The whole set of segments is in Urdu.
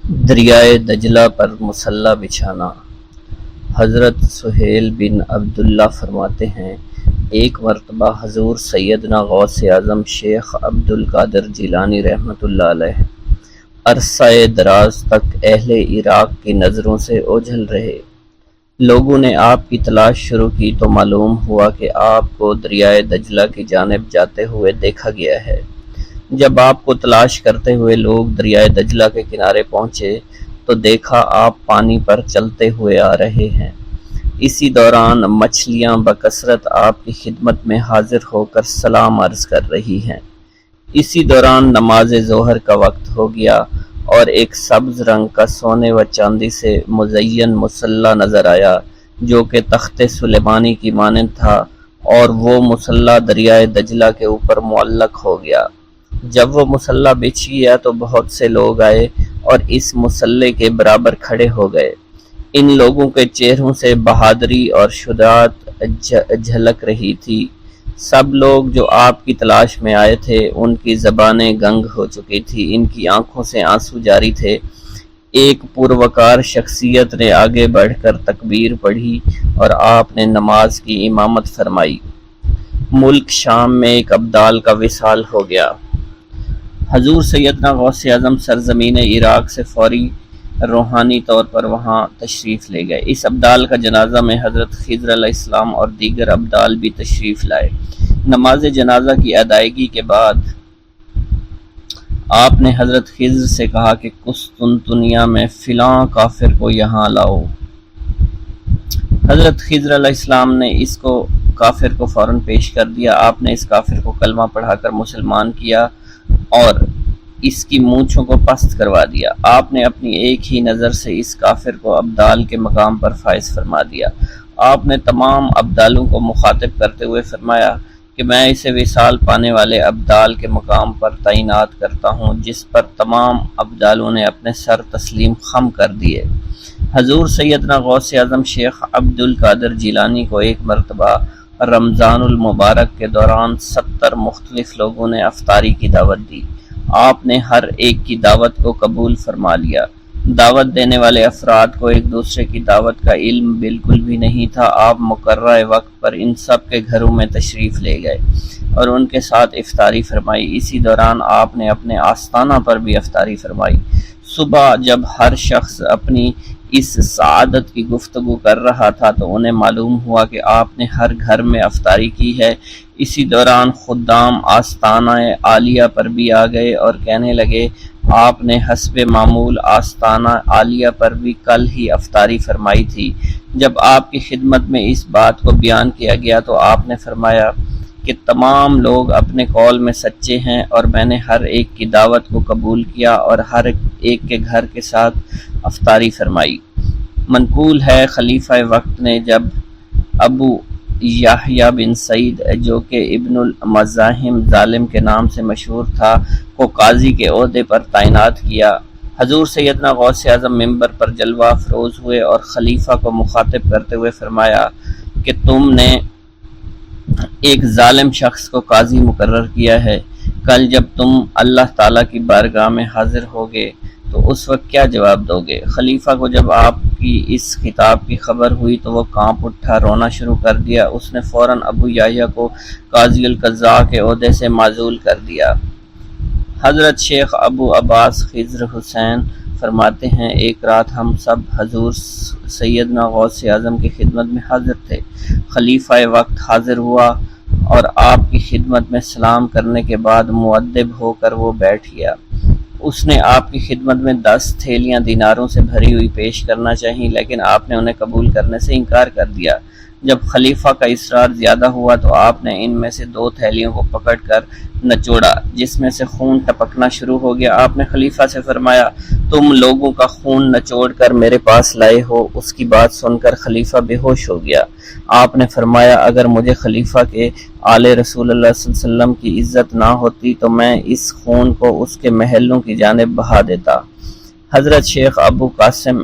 دریائے دجلہ پر مصلی بچھانا۔ حضرت سہیل بن عبداللہ فرماتے ہیں، ایک مرتبہ حضور سیدنا غوث اعظم شیخ عبد القادر جیلانی رحمۃ اللہ علیہ عرصہ دراز تک اہل عراق کی نظروں سے اوجھل رہے۔ لوگوں نے آپ کی تلاش شروع کی تو معلوم ہوا کہ آپ کو دریائے دجلہ کی جانب جاتے ہوئے دیکھا گیا ہے۔ جب آپ کو تلاش کرتے ہوئے لوگ دریائے دجلہ کے کنارے پہنچے تو دیکھا آپ پانی پر چلتے ہوئے آ رہے ہیں۔ اسی دوران مچھلیاں بکثرت آپ کی خدمت میں حاضر ہو کر سلام عرض کر رہی ہیں۔ اسی دوران نماز ظہر کا وقت ہو گیا اور ایک سبز رنگ کا سونے و چاندی سے مزین مصلی نظر آیا جو کہ تخت سلیمانی کی مانند تھا، اور وہ مصلی دریائے دجلہ کے اوپر معلق ہو گیا۔ جب وہ مصلی بچھ گیا تو بہت سے لوگ آئے اور اس مصلی کے برابر کھڑے ہو گئے۔ ان لوگوں کے چہروں سے بہادری اور شجاعت جھلک رہی تھی۔ سب لوگ جو آپ کی تلاش میں آئے تھے ان کی زبانیں گنگ ہو چکی تھی، ان کی آنکھوں سے آنسو جاری تھے۔ ایک پروقار شخصیت نے آگے بڑھ کر تکبیر پڑھی اور آپ نے نماز کی امامت فرمائی۔ ملک شام میں ایک ابدال کا وصال ہو گیا۔ حضور سیدنا غوث اعظم سرزمین عراق سے فوری روحانی طور پر وہاں تشریف لے گئے۔ اس ابدال کا جنازہ میں حضرت خضر علیہ السلام اور دیگر ابدال بھی تشریف لائے۔ نماز جنازہ کی ادائیگی کے بعد آپ نے حضرت خضر سے کہا کہ قسطنطنیہ میں فلاں کافر کو یہاں لاؤ۔ حضرت خضر علیہ السلام نے اس کافر کو فوراً پیش کر دیا۔ آپ نے اس کافر کو کلمہ پڑھا کر مسلمان کیا اور اس کی مونچھوں کو پست کروا دیا۔ آپ نے اپنی ایک ہی نظر سے اس کافر کو ابدال کے مقام پر فائز فرما دیا۔ آپ نے تمام ابدالوں کو مخاطب کرتے ہوئے فرمایا کہ میں اسے وصال پانے والے ابدال کے مقام پر تعینات کرتا ہوں، جس پر تمام ابدالوں نے اپنے سر تسلیم خم کر دیے۔ حضور سیدنا غوث اعظم شیخ عبد القادر جیلانی کو ایک مرتبہ رمضان المبارک کے دوران 70 مختلف لوگوں نے افطاری کی دعوت دی۔ آپ نے ہر ایک کی دعوت کو قبول فرما لیا۔ دعوت دینے والے افراد کو ایک دوسرے کی دعوت کا علم بالکل بھی نہیں تھا۔ آپ مقررہ وقت پر ان سب کے گھروں میں تشریف لے گئے اور ان کے ساتھ افطاری فرمائی۔ اسی دوران آپ نے اپنے آستانہ پر بھی افطاری فرمائی۔ صبح جب ہر شخص اپنی اس سعادت کی گفتگو کر رہا تھا تو انہیں معلوم ہوا کہ آپ نے ہر گھر میں افطاری کی ہے۔ اسی دوران خدام آستانہ عالیہ پر بھی آ گئے اور کہنے لگے، آپ نے حسب معمول آستانہ عالیہ پر بھی کل ہی افطاری فرمائی تھی۔ جب آپ کی خدمت میں اس بات کو بیان کیا گیا تو آپ نے فرمایا کہ تمام لوگ اپنے قول میں سچے ہیں اور میں نے ہر ایک کی دعوت کو قبول کیا اور ہر ایک کے گھر کے ساتھ افطاری فرمائی۔ منقول ہے خلیفہ وقت نے جب ابو یحییٰ بن سعید جو کہ ابن المزاحم ظالم کے نام سے مشہور تھا کو قاضی کے عہدے پر تعینات کیا، حضور سیدنا غوث اعظم ممبر پر جلوہ افروز ہوئے اور خلیفہ کو مخاطب کرتے ہوئے فرمایا کہ تم نے ایک ظالم شخص کو قاضی مقرر کیا ہے، کل جب تم اللہ تعالیٰ کی بارگاہ میں حاضر ہوگے تو اس وقت کیا جواب دو گے؟ خلیفہ کو جب آپ کی اس خطاب کی خبر ہوئی تو وہ کانپ اٹھا، رونا شروع کر دیا۔ اس نے فوراً ابو یحییٰ کو قاضی القضاء کے عہدے سے معزول کر دیا۔ حضرت شیخ ابو عباس خضر حسین فرماتے ہیں، ایک رات ہم سب حضور سیدنا غوث اعظم کی خدمت میں حاضر تھے۔ خلیفہ وقت حاضر ہوا اور آپ کی خدمت میں سلام کرنے کے بعد مؤدب ہو کر وہ بیٹھ گیا۔ اس نے آپ کی خدمت میں 10 تھیلیاں دیناروں سے بھری ہوئی پیش کرنا چاہیے، لیکن آپ نے انہیں قبول کرنے سے انکار کر دیا۔ جب خلیفہ کا اصرار زیادہ ہوا تو آپ نے ان میں سے 2 تھیلیوں کو پکڑ کر نچوڑا، جس میں سے خون ٹپکنا شروع ہو گیا۔ آپ نے خلیفہ سے فرمایا، تم لوگوں کا خون نچوڑ کر میرے پاس لائے ہو۔ اس کی بات سن کر خلیفہ بے ہوش ہو گیا۔ آپ نے فرمایا، اگر مجھے خلیفہ کے آل رسول اللہ صلی اللہ علیہ وسلم کی عزت نہ ہوتی تو میں اس خون کو اس کے محلوں کی جانب بہا دیتا۔ حضرت شیخ ابو قاسم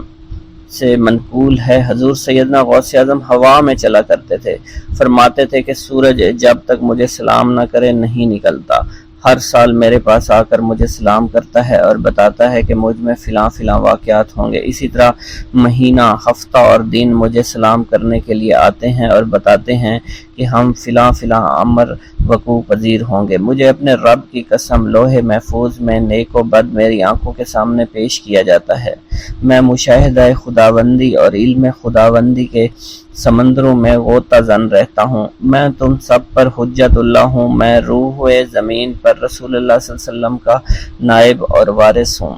سے منقول ہے، حضور سیدنا غوث اعظم ہوا میں چلا کرتے تھے، فرماتے تھے کہ سورج جب تک مجھے سلام نہ کرے نہیں نکلتا۔ ہر سال میرے پاس آ کر مجھے سلام کرتا ہے اور بتاتا ہے کہ مجھ میں فلاں فلاں واقعات ہوں گے۔ اسی طرح مہینہ، ہفتہ اور دن مجھے سلام کرنے کے لیے آتے ہیں اور بتاتے ہیں کہ ہم فلاں فلاں امر وقوع پذیر ہوں گے۔ مجھے اپنے رب کی قسم لوح محفوظ میں نیک و بد میری آنکھوں کے سامنے پیش کیا جاتا ہے۔ میں مشاہدہ خداوندی اور علم خداوندی کے سمندروں میں غوطہ زن رہتا ہوں۔ میں تم سب پر حجت اللہ ہوں۔ میں روح زمین پر رسول اللہ صلی اللہ علیہ وسلم کا نائب اور وارث ہوں۔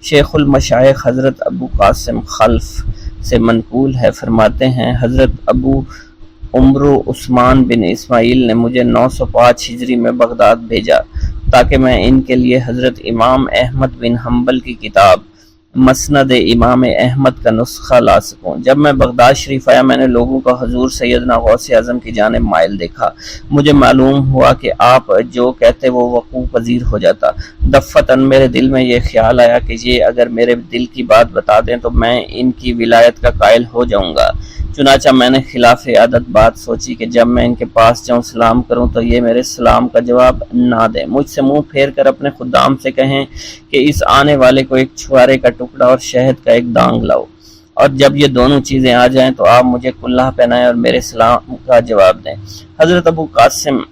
شیخ المشائخ حضرت ابو قاسم خلف سے منقول ہے، فرماتے ہیں حضرت ابو عمرو عثمان بن اسماعیل نے مجھے 905 ہجری میں بغداد بھیجا تاکہ میں ان کے لیے حضرت امام احمد بن حنبل کی کتاب مسند امام احمد کا نسخہ لا سکوں۔ جب میں بغداد شریف آیا میں نے لوگوں کو حضور سیدنا غوث اعظم کی جانب مائل دیکھا۔ مجھے معلوم ہوا کہ آپ جو کہتے وہ وقوع پذیر ہو جاتا۔ دفتن میرے دل میں یہ خیال آیا کہ یہ اگر میرے دل کی بات بتا دیں تو میں ان کی ولایت کا قائل ہو جاؤں گا۔ چنانچہ میں نے خلاف عادت بات سوچی کہ جب میں ان کے پاس جاؤں سلام کروں تو یہ میرے سلام کا جواب نہ دیں، مجھ سے منہ پھیر کر اپنے خدام سے کہیں کہ اس آنے والے کو ایک چھوارے کا ٹکڑا اور شہد کا ایک دانگ لاؤ، اور جب یہ دونوں چیزیں آ جائیں تو آپ مجھے کلہ پہنائیں اور میرے سلام کا جواب دیں۔ حضرت ابو قاسم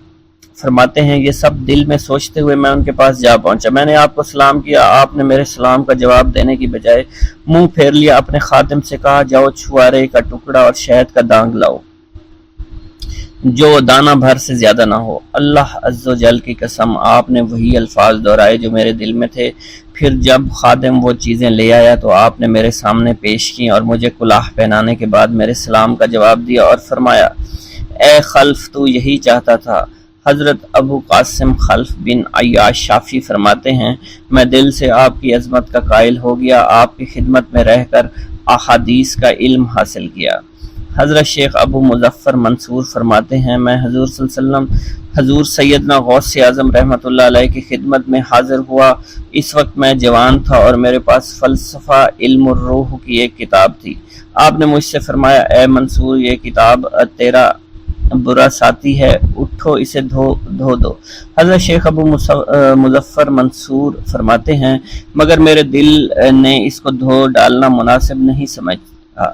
فرماتے ہیں یہ سب دل میں سوچتے ہوئے میں ان کے پاس جا پہنچا۔ میں نے آپ کو سلام کیا، آپ نے میرے سلام کا جواب دینے کی بجائے منہ پھیر لیا۔ اپنے خادم سے کہا جاؤ چھوارے کا ٹکڑا اور شہد کا دانگ لاؤ جو دانہ بھر سے زیادہ نہ ہو۔ اللہ عز و جل کی قسم آپ نے وہی الفاظ دہرائے جو میرے دل میں تھے۔ پھر جب خادم وہ چیزیں لے آیا تو آپ نے میرے سامنے پیش کی اور مجھے کلاه پہنانے کے بعد میرے سلام کا جواب دیا اور فرمایا اے خلف تو یہی چاہتا تھا۔ حضرت ابو قاسم خلف بن عیاش شافعی فرماتے ہیں میں دل سے آپ کی عظمت کا قائل ہو گیا، آپ کی خدمت میں رہ کر احادیث کا علم حاصل کیا۔ حضرت شیخ ابو مظفر منصور فرماتے ہیں میں حضور صلی اللہ علیہ وسلم حضور سیدنا غوث اعظم رحمۃ اللہ علیہ کی خدمت میں حاضر ہوا۔ اس وقت میں جوان تھا اور میرے پاس فلسفہ علم الروح کی ایک کتاب تھی۔ آپ نے مجھ سے فرمایا اے منصور یہ کتاب تیرا برا ساتھی ہے، اٹھو اسے دھو دو۔ حضرت شیخ ابو مظفر منصور فرماتے ہیں مگر میرے دل نے اس کو دھو ڈالنا مناسب نہیں سمجھا۔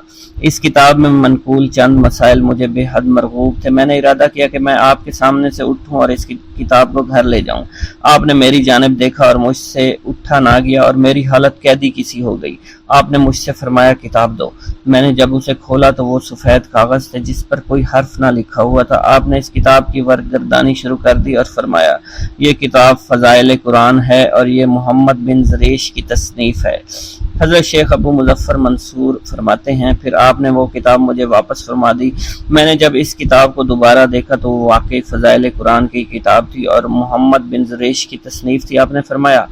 اس کتاب میں منقول چند مسائل مجھے بے حد مرغوب تھے۔ میں نے ارادہ کیا کہ میں آپ کے سامنے سے اٹھوں اور اس کی کتاب کو گھر لے جاؤں۔ آپ نے میری جانب دیکھا اور مجھ سے اٹھا نہ گیا اور میری حالت قیدی کسی ہو گئی۔ آپ نے مجھ سے فرمایا کتاب دو۔ میں نے جب اسے کھولا تو وہ سفید کاغذ تھے جس پر کوئی حرف نہ لکھا ہوا تھا۔ آپ نے اس کتاب کی ورگردانی شروع کر دی اور فرمایا یہ کتاب فضائل قرآن ہے اور یہ محمد بن زریش کی تصنیف ہے۔ حضرت شیخ ابو مظفر منصور فرماتے ہیں پھر آپ نے وہ کتاب مجھے واپس فرما دی۔ میں نے جب اس کتاب کو دوبارہ دیکھا تو وہ واقعی فضائل قرآن کی کتاب تھی اور محمد بن زریش کی تصنیف تھی۔ آپ نے فرمایا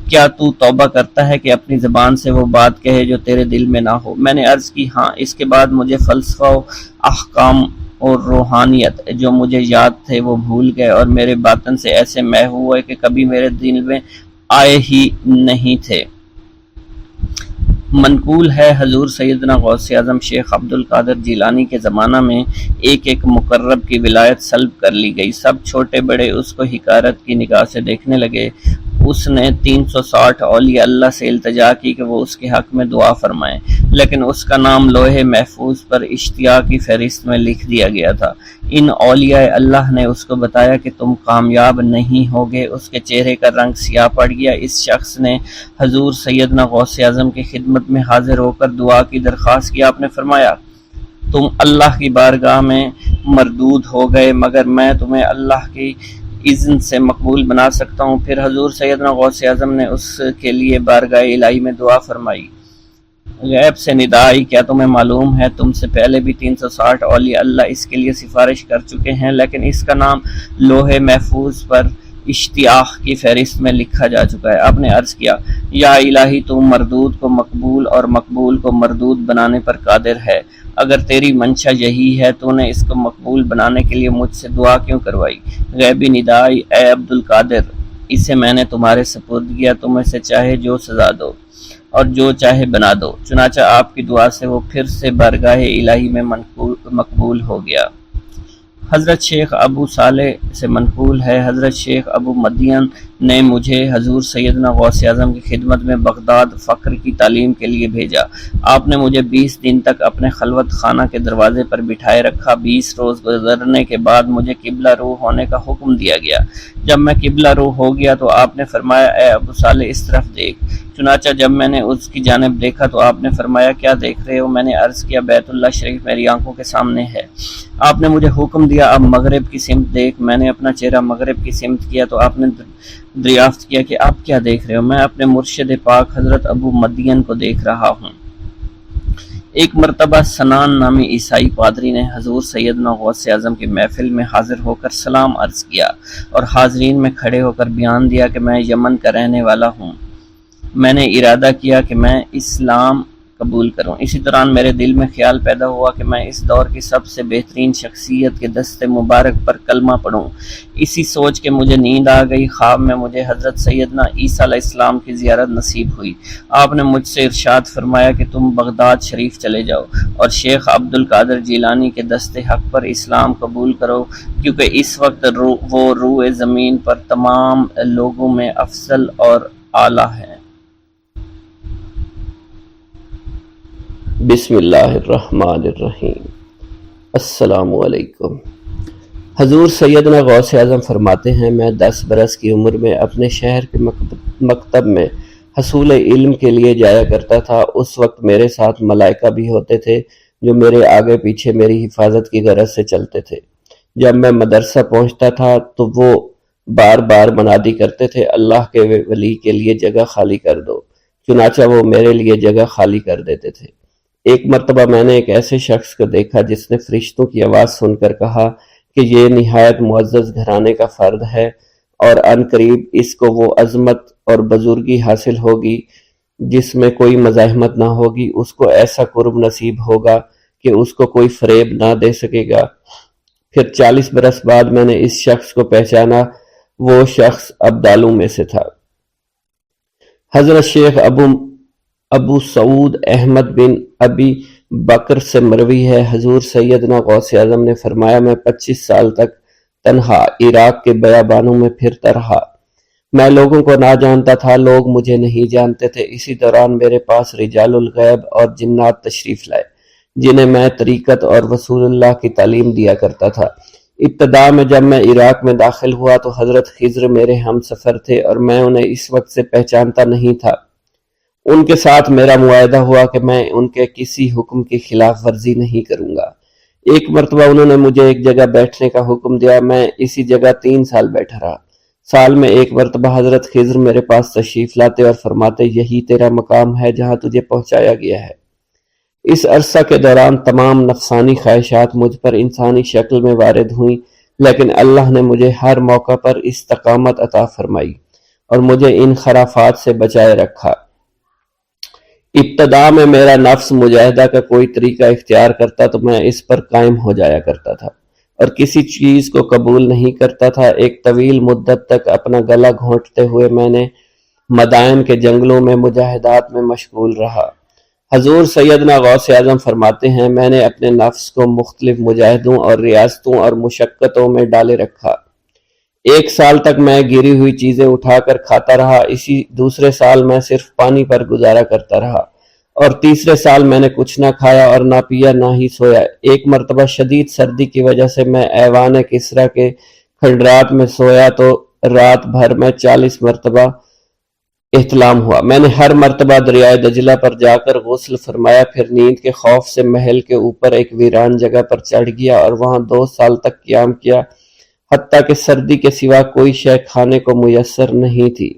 کیا تو توبہ کرتا ہے کہ اپنی زبان سے وہ بات کہے جو تیرے دل میں نہ ہو؟ میں نے عرض کی ہاں۔ اس کے بعد مجھے فلسفہ و احکام اور روحانیت جو مجھے یاد تھے وہ بھول گئے اور میرے باطن سے ایسے محو ہوئے کہ کبھی میرے دل میں آئے ہی نہیں تھے۔ منقول ہے حضور سیدنا غوث اعظم شیخ عبد القادر جیلانی کے زمانہ میں ایک مقرب کی ولایت سلب کر لی گئی۔ سب چھوٹے بڑے اس کو حقارت کی نگاہ سے دیکھنے لگے۔ اس نے 360 اولیاء اللہ سے التجا کی کہ وہ اس کے حق میں دعا فرمائیں، لیکن اس کا نام لوح محفوظ پر اشتیاق کی فہرست میں لکھ دیا گیا تھا۔ ان اولیاء اللہ نے اس کو بتایا کہ تم کامیاب نہیں ہوگے۔ اس کے چہرے کا رنگ سیاہ پڑ گیا۔ اس شخص نے حضور سیدنا غوث اعظم کی خدمت میں حاضر ہو کر دعا کی درخواست کی۔ آپ نے فرمایا تم اللہ کی بارگاہ میں مردود ہو گئے مگر میں تمہیں اللہ کی اذن سے مقبول بنا سکتا ہوں۔ پھر حضور سیدنا غوث اعظم نے اس کے لیے بارگاہ الہی میں دعا فرمائی۔ غیب سے ندا آئی کیا تمہیں معلوم ہے تم سے پہلے بھی 360 اولیاء اللہ اس کے لیے سفارش کر چکے ہیں لیکن اس کا نام لوح محفوظ پر اشتیاق کی فہرست میں لکھا جا چکا ہے۔ آپ نے عرض کیا یا الہی تو مردود کو مقبول اور مقبول کو مردود بنانے پر قادر ہے۔ اگر تیری منشا یہی ہے تو نے اس کو مقبول بنانے کے لیے مجھ سے دعا کیوں کروائی؟ غیبی ندائی اے عبد القادر اسے میں نے تمہارے سپرد کیا، تم اسے چاہے جو سزا دو اور جو چاہے بنا دو۔ چنانچہ آپ کی دعا سے وہ پھر سے بارگاہ الہی میں مقبول ہو گیا۔ حضرت شیخ ابو صالح سے منقول ہے، حضرت شیخ ابو مدین نے مجھے حضور سیدنا غوث اعظم کی خدمت میں بغداد فقر کی تعلیم کے لیے بھیجا۔ آپ نے مجھے 20 دن تک اپنے خلوت خانہ کے دروازے پر بٹھائے رکھا۔ 20 روز گزرنے کے بعد مجھے قبلہ رو ہونے کا حکم دیا گیا۔ جب میں قبلہ رو ہو گیا تو آپ نے فرمایا، اے ابو صالح اس طرف دیکھ۔ چنانچہ جب میں نے اس کی جانب دیکھا تو آپ نے فرمایا، کیا دیکھ رہے ہو؟ میں نے عرض کیا، بیت اللہ شریف میری آنکھوں کے سامنے ہے۔ آپ نے مجھے حکم دیا، اب مغرب کی سمت دیکھ۔ میں نے اپنا چہرہ مغرب کی سمت کیا تو آپ نے دریافت کیا کہ آپ کیا دیکھ رہے ہو؟ میں اپنے مرشد پاک حضرت ابو مدین کو دیکھ رہا ہوں۔ ایک مرتبہ سنان نامی عیسائی پادری نے حضور سیدنا غوث اعظم کی محفل میں حاضر ہو کر سلام عرض کیا اور حاضرین میں کھڑے ہو کر بیان دیا کہ میں یمن کا رہنے والا ہوں۔ میں نے ارادہ کیا کہ میں اسلام قبول کروں۔ اسی دوران میرے دل میں خیال پیدا ہوا کہ میں اس دور کی سب سے بہترین شخصیت کے دست مبارک پر کلمہ پڑھوں۔ اسی سوچ کے مجھے نیند آ گئی۔ خواب میں مجھے حضرت سیدنا عیسیٰ علیہ السلام کی زیارت نصیب ہوئی۔ آپ نے مجھ سے ارشاد فرمایا کہ تم بغداد شریف چلے جاؤ اور شیخ عبد القادر جیلانی کے دست حق پر اسلام قبول کرو، کیونکہ اس وقت وہ روئے زمین پر تمام لوگوں میں افضل اور اعلیٰ ہے۔ بسم اللہ الرحمن الرحیم۔ السلام علیکم۔ حضور سیدنا غوث اعظم فرماتے ہیں، میں 10 برس کی عمر میں اپنے شہر کے مکتب میں حصول علم کے لیے جایا کرتا تھا۔ اس وقت میرے ساتھ ملائکہ بھی ہوتے تھے جو میرے آگے پیچھے میری حفاظت کی غرض سے چلتے تھے۔ جب میں مدرسہ پہنچتا تھا تو وہ بار بار منادی کرتے تھے، اللہ کے ولی کے لیے جگہ خالی کر دو۔ چنانچہ وہ میرے لیے جگہ خالی کر دیتے تھے۔ ایک مرتبہ میں نے ایک ایسے شخص کو دیکھا جس نے فرشتوں کی آواز سن کر کہا کہ یہ نہایت معزز گھرانے کا فرد ہے اور عن قریب اس کو وہ عظمت اور بزرگی حاصل ہوگی جس میں کوئی مزاحمت نہ ہوگی۔ اس کو ایسا قرب نصیب ہوگا کہ اس کو کوئی فریب نہ دے سکے گا۔ پھر 40 برس بعد میں نے اس شخص کو پہچانا۔ وہ شخص ابدالوں میں سے تھا۔ حضرت شیخ ابو سعود احمد بن ابی بکر سے مروی ہے، حضور سیدنا غوث اعظم نے فرمایا، میں 25 سال تک تنہا عراق کے بیابانوں میں پھرتا رہا۔ میں لوگوں کو نہ جانتا تھا، لوگ مجھے نہیں جانتے تھے۔ اسی دوران میرے پاس رجال الغیب اور جنات تشریف لائے جنہیں میں طریقت اور رسول اللہ کی تعلیم دیا کرتا تھا۔ ابتدا میں جب میں عراق میں داخل ہوا تو حضرت خضر میرے ہم سفر تھے اور میں انہیں اس وقت سے پہچانتا نہیں تھا۔ ان کے ساتھ میرا معاہدہ ہوا کہ میں ان کے کسی حکم کی خلاف ورزی نہیں کروں گا۔ ایک مرتبہ انہوں نے مجھے ایک جگہ بیٹھنے کا حکم دیا، میں اسی جگہ 3 سال بیٹھا رہا۔ سال میں ایک مرتبہ حضرت خضر میرے پاس تشریف لاتے اور فرماتے، یہی تیرا مقام ہے جہاں تجھے پہنچایا گیا ہے۔ اس عرصہ کے دوران تمام نفسانی خواہشات مجھ پر انسانی شکل میں وارد ہوئیں، لیکن اللہ نے مجھے ہر موقع پر استقامت عطا فرمائی اور مجھے ان خرافات سے بچائے رکھا۔ ابتدا میں میرا نفس مجاہدہ کا کوئی طریقہ اختیار کرتا تو میں اس پر قائم ہو جایا کرتا تھا اور کسی چیز کو قبول نہیں کرتا تھا۔ ایک طویل مدت تک اپنا گلا گھونٹتے ہوئے میں نے مدائن کے جنگلوں میں مجاہدات میں مشغول رہا۔ حضور سیدنا غوث اعظم فرماتے ہیں، میں نے اپنے نفس کو مختلف مجاہدوں اور ریاستوں اور مشقتوں میں ڈالے رکھا۔ 1 سال تک میں گری ہوئی چیزیں اٹھا کر کھاتا رہا۔ اسی دوسرے سال میں صرف پانی پر گزارا کرتا رہا اور تیسرے سال میں نے کچھ نہ کھایا اور نہ پیا نہ ہی سویا۔ ایک مرتبہ شدید سردی کی وجہ سے میں ایوان کسریٰ کے کھنڈرات میں سویا تو رات بھر میں 40 مرتبہ احتلام ہوا۔ میں نے ہر مرتبہ دریائے دجلہ پر جا کر غسل فرمایا، پھر نیند کے خوف سے محل کے اوپر ایک ویران جگہ پر چڑھ گیا اور وہاں 2 سال تک قیام کیا، حتیٰ کہ سردی کے سوا کوئی شے کھانے کو میسر نہیں تھی۔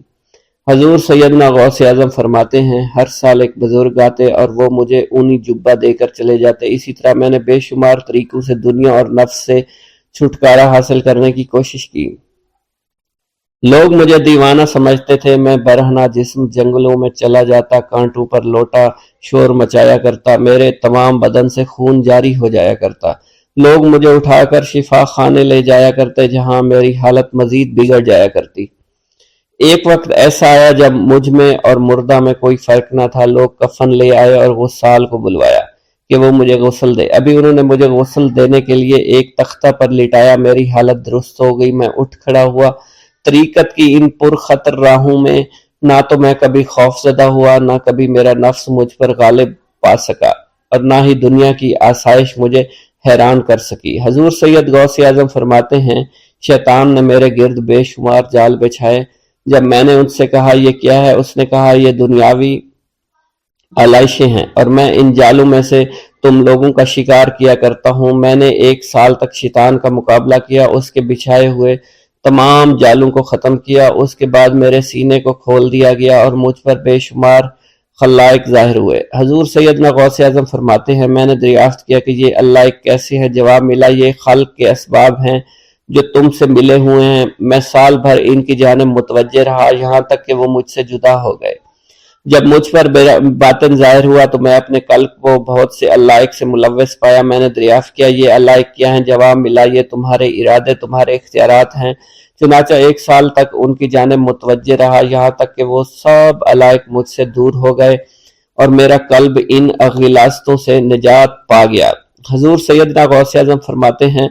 حضور سیدنا غوث اعظم فرماتے ہیں، ہر سال ایک بزرگ آتے اور وہ مجھے اونی جبہ دے کر چلے جاتے۔ اسی طرح میں نے بے شمار طریقوں سے دنیا اور نفس سے چھٹکارا حاصل کرنے کی کوشش کی۔ لوگ مجھے دیوانہ سمجھتے تھے۔ میں برہنہ جسم جنگلوں میں چلا جاتا، کانٹوں پر لوٹا شور مچایا کرتا، میرے تمام بدن سے خون جاری ہو جایا کرتا۔ لوگ مجھے اٹھا کر شفا خانے لے جایا کرتے جہاں میری حالت مزید بگڑ جایا کرتی۔ ایک وقت ایسا آیا جب مجھ میں اور مردہ میں کوئی فرق نہ تھا۔ لوگ کفن لے آئے اور غسال کو بلوایا کہ وہ مجھے غسل دے۔ ابھی انہوں نے مجھے غسل دینے کے لیے ایک تختہ پر لٹایا، میری حالت درست ہو گئی، میں اٹھ کھڑا ہوا۔ طریقت کی ان پرخطر راہوں میں نہ تو میں کبھی خوف زدہ ہوا، نہ کبھی میرا نفس مجھ پر غالب پا سکا، اور نہ ہی دنیا کی آسائش مجھے حیران کر سکی۔ حضور سید غوث اعظم فرماتے ہیں، شیطان نے میرے گرد بے شمار جال بچھائے۔ جب میں نے ان سے کہا یہ کیا ہے، اس نے کہا یہ دنیاوی آلائشیں ہیں، اور میں ان جالوں میں سے تم لوگوں کا شکار کیا کرتا ہوں۔ میں نے 1 سال تک شیطان کا مقابلہ کیا، اس کے بچھائے ہوئے تمام جالوں کو ختم کیا۔ اس کے بعد میرے سینے کو کھول دیا گیا اور مجھ پر بے شمار خلائق ظاہر ہوئے۔ حضور سیدنا غوث اعظم فرماتے ہیں، میں نے دریافت کیا کہ یہ اللہ کیسے ہے؟ جواب ملا، یہ خلق کے اسباب ہیں جو تم سے ملے ہوئے ہیں۔ میں سال بھر ان کی جانب متوجہ رہا، یہاں تک کہ وہ مجھ سے جدا ہو گئے۔ جب مجھ پر باطن ظاہر ہوا تو میں اپنے قلب کو بہت سے علائق سے ملوث پایا۔ میں نے دریافت کیا یہ علائق کیا ہیں؟ جواب ملا، یہ تمہارے ارادے، تمہارے اختیارات ہیں۔ چنانچہ 1 سال تک ان کی جانب متوجہ رہا، یہاں تک کہ وہ سب علائق مجھ سے دور ہو گئے اور میرا قلب ان غلاظتوں سے نجات پا گیا۔ حضور سیدنا غوث اعظم فرماتے ہیں،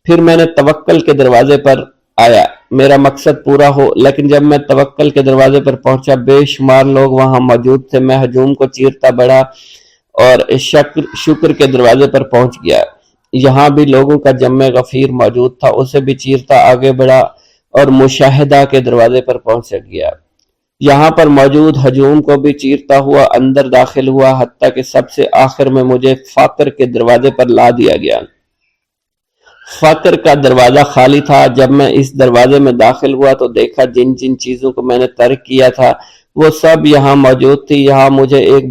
پھر میں نے توکل کے دروازے پر آیا، میرا مقصد پورا ہو، لیکن جب میں توکل کے دروازے پر پہنچا بے شمار لوگ وہاں موجود تھے۔ میں ہجوم کو چیرتا بڑھا اور شکر کے دروازے پر پہنچ گیا، یہاں بھی لوگوں کا جمع غفیر موجود تھا، اسے بھی چیرتا آگے بڑھا اور مشاہدہ کے دروازے پر پہنچ گیا، یہاں پر موجود ہجوم کو بھی چیرتا ہوا اندر داخل ہوا، حتیٰ کہ سب سے آخر میں مجھے فقر کے دروازے پر لا دیا گیا۔ فقر کا دروازہ خالی تھا۔ جب میں اس دروازے میں داخل ہوا تو دیکھا جن جن چیزوں کو میں نے ترک کیا تھا وہ سب یہاں موجود تھی۔ یہاں مجھے ایک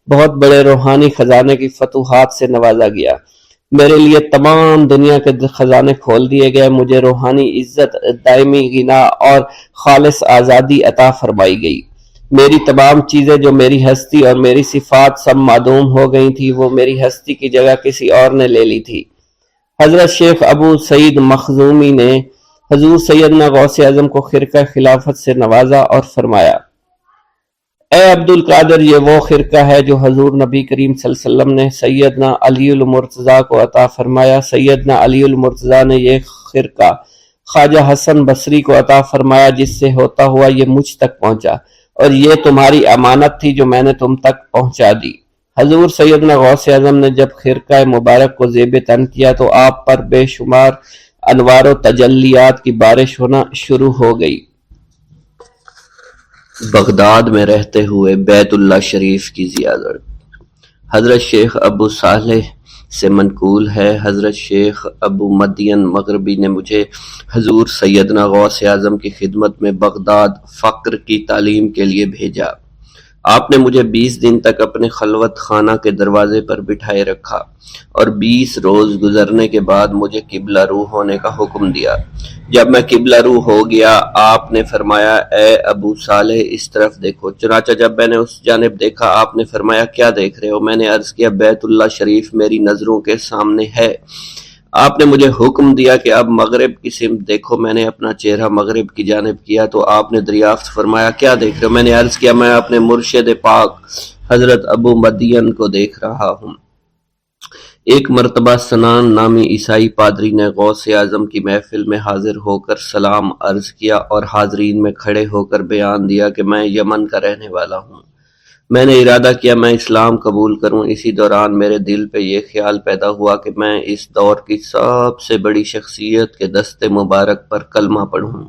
بہت بڑے روحانی خزانے کی فتوحات سے نوازا گیا، میرے لیے تمام دنیا کے خزانے کھول دیے گئے، مجھے روحانی عزت، دائمی غنا اور خالص آزادی عطا فرمائی گئی۔ میری تمام چیزیں جو میری ہستی اور میری صفات سب معدوم ہو گئی تھی، وہ میری ہستی کی جگہ کسی اور نے لے لی تھی۔ حضرت شیخ ابو سعید مخزومی نے حضور سیدنا غوث اعظم کو خرقہ خلافت سے نوازا اور فرمایا، اے عبد القادر، یہ وہ خرقہ ہے جو حضور نبی کریم صلی اللہ علیہ وسلم نے سیدنا علی المرتضیٰ کو عطا فرمایا۔ سیدنا علی المرتضیٰ نے یہ خرقہ خواجہ حسن بصری کو عطا فرمایا، جس سے ہوتا ہوا یہ مجھ تک پہنچا، اور یہ تمہاری امانت تھی جو میں نے تم تک پہنچا دی۔ حضور سیدنا غوث اعظم نے جب خرقہ مبارک کو زیب تن کیا تو آپ پر بے شمار انوار و تجلیات کی بارش ہونا شروع ہو گئی۔ بغداد میں رہتے ہوئے بیت اللہ شریف کی زیارت۔ حضرت شیخ ابو صالح سے منقول ہے، حضرت شیخ ابو مدین مغربی نے مجھے حضور سیدنا غوث اعظم کی خدمت میں بغداد فقر کی تعلیم کے لیے بھیجا۔ آپ نے مجھے 20 دن تک اپنے خلوت خانہ کے دروازے پر بٹھائے رکھا اور 20 روز گزرنے کے بعد مجھے قبلہ رو ہونے کا حکم دیا۔ جب میں قبلہ رو ہو گیا، آپ نے فرمایا، اے ابو صالح اس طرف دیکھو۔ چنانچہ جب میں نے اس جانب دیکھا، آپ نے فرمایا، کیا دیکھ رہے ہو؟ میں نے عرض کیا، بیت اللہ شریف میری نظروں کے سامنے ہے۔ آپ نے مجھے حکم دیا کہ اب مغرب کی سمت دیکھو۔ میں نے اپنا چہرہ مغرب کی جانب کیا تو آپ نے دریافت فرمایا، کیا دیکھ رہے ہو؟ میں نے عرض کیا، میں اپنے مرشد پاک حضرت ابو مدین کو دیکھ رہا ہوں۔ ایک مرتبہ سنان نامی عیسائی پادری نے غوث اعظم کی محفل میں حاضر ہو کر سلام عرض کیا اور حاضرین میں کھڑے ہو کر بیان دیا کہ میں یمن کا رہنے والا ہوں۔ میں نے ارادہ کیا میں اسلام قبول کروں۔ اسی دوران میرے دل پہ یہ خیال پیدا ہوا کہ میں اس دور کی سب سے بڑی شخصیت کے دست مبارک پر کلمہ پڑھوں۔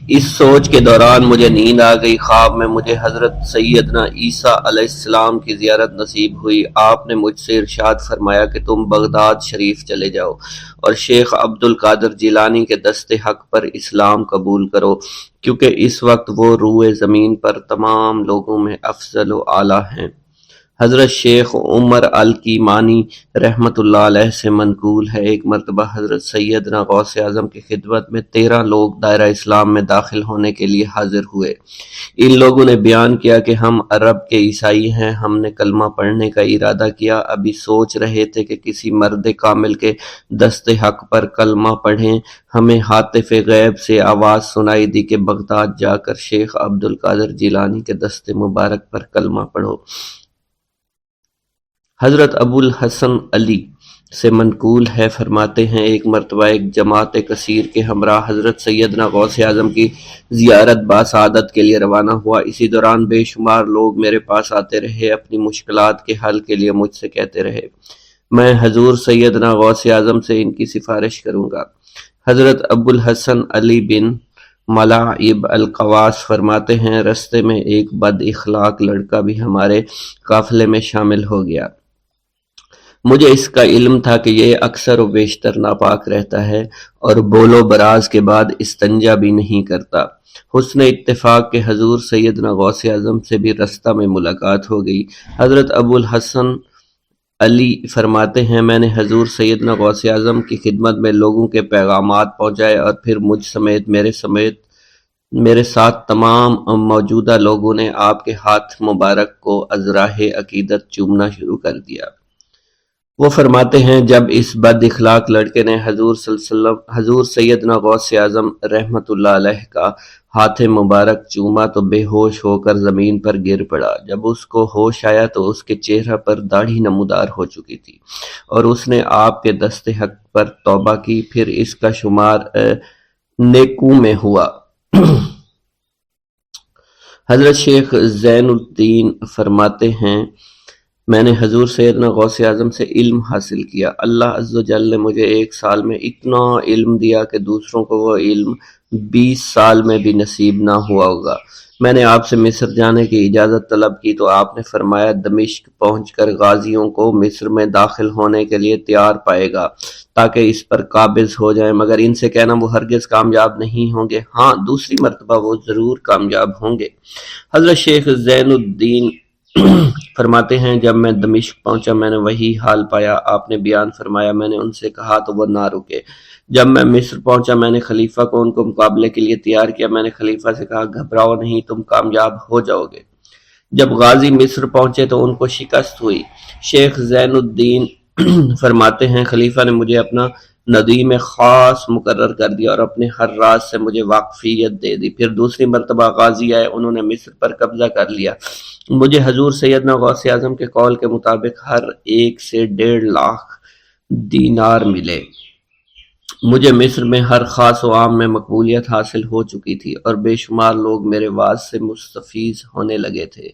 اس سوچ کے دوران مجھے نیند آ گئی۔ خواب میں مجھے حضرت سیدنا عیسیٰ علیہ السلام کی زیارت نصیب ہوئی۔ آپ نے مجھ سے ارشاد فرمایا کہ تم بغداد شریف چلے جاؤ اور شیخ عبد القادر جیلانی کے دست حق پر اسلام قبول کرو، کیونکہ اس وقت وہ روئے زمین پر تمام لوگوں میں افضل و اعلیٰ ہیں۔ حضرت شیخ عمر الکیمانی رحمۃ اللہ علیہ سے منقول ہے، ایک مرتبہ حضرت سیدنا غوث اعظم کی خدمت میں 13 لوگ دائرہ اسلام میں داخل ہونے کے لیے حاضر ہوئے۔ ان لوگوں نے بیان کیا کہ ہم عرب کے عیسائی ہیں، ہم نے کلمہ پڑھنے کا ارادہ کیا، ابھی سوچ رہے تھے کہ کسی مرد کامل کے دست حق پر کلمہ پڑھیں۔ ہمیں ہاتف غیب سے آواز سنائی دی کہ بغداد جا کر شیخ عبد القادر جیلانی کے دست مبارک پر کلمہ پڑھو۔ حضرت ابو الحسن علی سے منقول ہے، فرماتے ہیں ایک مرتبہ ایک جماعت کثیر کے ہمراہ حضرت سیدنا غوث اعظم کی زیارت باسعادت کے لیے روانہ ہوا۔ اسی دوران بے شمار لوگ میرے پاس آتے رہے، اپنی مشکلات کے حل کے لیے مجھ سے کہتے رہے میں حضور سیدنا غوث اعظم سے ان کی سفارش کروں گا۔ حضرت ابو الحسن علی بن ملاعب القواس فرماتے ہیں رستے میں ایک بد اخلاق لڑکا بھی ہمارے قافلے میں شامل ہو گیا۔ مجھے اس کا علم تھا کہ یہ اکثر و بیشتر ناپاک رہتا ہے اور بول و براز کے بعد استنجا بھی نہیں کرتا۔ حسن اتفاق کے حضور سیدنا غوث اعظم سے بھی رستہ میں ملاقات ہو گئی۔ حضرت ابو الحسن علی فرماتے ہیں میں نے حضور سیدنا غوث اعظم کی خدمت میں لوگوں کے پیغامات پہنچائے اور پھر مجھ سمیت میرے ساتھ تمام موجودہ لوگوں نے آپ کے ہاتھ مبارک کو ازراہ عقیدت چومنا شروع کر دیا۔ وہ فرماتے ہیں جب اس بد اخلاق لڑکے نے حضور سیدنا غوث اعظم رحمت اللہ علیہ کا ہاتھ مبارک چوما تو بے ہوش ہو کر زمین پر گر پڑا۔ جب اس کو ہوش آیا تو اس کے چہرہ پر داڑھی نمودار ہو چکی تھی اور اس نے آپ کے دست حق پر توبہ کی، پھر اس کا شمار نیکوں میں ہوا۔ حضرت شیخ زین الدین فرماتے ہیں میں نے حضور سیدنا غوث اعظم سے علم حاصل کیا۔ اللہ عز و جل نے مجھے ایک سال میں اتنا علم دیا کہ دوسروں کو وہ علم 20 سال میں بھی نصیب نہ ہوا ہوگا۔ میں نے آپ سے مصر جانے کی اجازت طلب کی تو آپ نے فرمایا دمشق پہنچ کر غازیوں کو مصر میں داخل ہونے کے لیے تیار پائے گا تاکہ اس پر قابض ہو جائیں، مگر ان سے کہنا وہ ہرگز کامیاب نہیں ہوں گے، ہاں دوسری مرتبہ وہ ضرور کامیاب ہوں گے۔ حضرت شیخ زین الدین فرماتے ہیں جب میں دمشق پہنچا میں نے وہی حال پایا، آپ نے بیان فرمایا، میں نے ان سے کہا تو وہ نہ رکے۔ جب میں مصر پہنچا میں نے خلیفہ کو ان کو مقابلے کے لیے تیار کیا، میں نے خلیفہ سے کہا گھبراؤ نہیں، تم کامیاب ہو جاؤ گے۔ جب غازی مصر پہنچے تو ان کو شکست ہوئی۔ شیخ زین الدین فرماتے ہیں خلیفہ نے مجھے اپنا ندیم خاص مقرر کر دیا اور اپنے ہر راز سے مجھے واقفیت دے دی۔ پھر دوسری مرتبہ غازی آئے، انہوں نے مصر پر قبضہ کر لیا۔ مجھے حضور سیدنا غوث اعظم کے قول کے مطابق ہر ایک سے 1.5 لاکھ دینار ملے۔ مجھے مصر میں ہر خاص و عام میں مقبولیت حاصل ہو چکی تھی اور بے شمار لوگ میرے وعظ سے مستفیض ہونے لگے تھے۔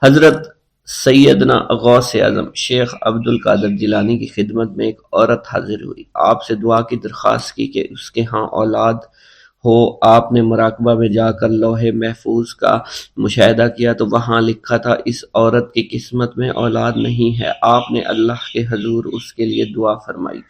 حضرت سیدنا غوث اعظم شیخ عبد القادر جیلانی کی خدمت میں ایک عورت حاضر ہوئی، آپ سے دعا کی درخواست کی کہ اس کے ہاں اولاد ہو۔ آپ نے مراقبہ میں جا کر لوح محفوظ کا مشاہدہ کیا تو وہاں لکھا تھا اس عورت کی قسمت میں اولاد نہیں ہے۔ آپ نے اللہ کے حضور اس کے لیے دعا فرمائی،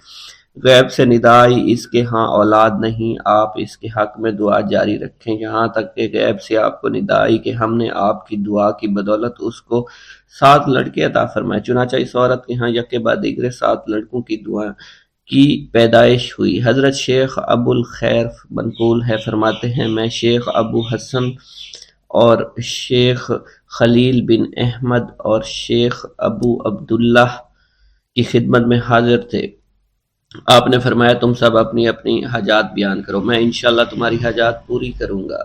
غیب سے ندا آئی اس کے ہاں اولاد نہیں، آپ اس کے حق میں دعا جاری رکھیں، یہاں تک کہ غیب سے آپ کو ندا آئی کہ ہم نے آپ کی دعا کی بدولت اس کو 7 لڑکے عطا فرمائے۔ چنانچہ اس عورت کے ہاں یکے بعد دیگرے 7 لڑکوں کی دعا کی پیدائش ہوئی۔ حضرت شیخ ابو الخیر منقول ہے، فرماتے ہیں میں شیخ ابو حسن اور شیخ خلیل بن احمد اور شیخ ابو عبداللہ کی خدمت میں حاضر تھے۔ آپ نے فرمایا تم سب اپنی اپنی حاجات بیان کرو، میں انشاءاللہ تمہاری حاجات پوری کروں گا۔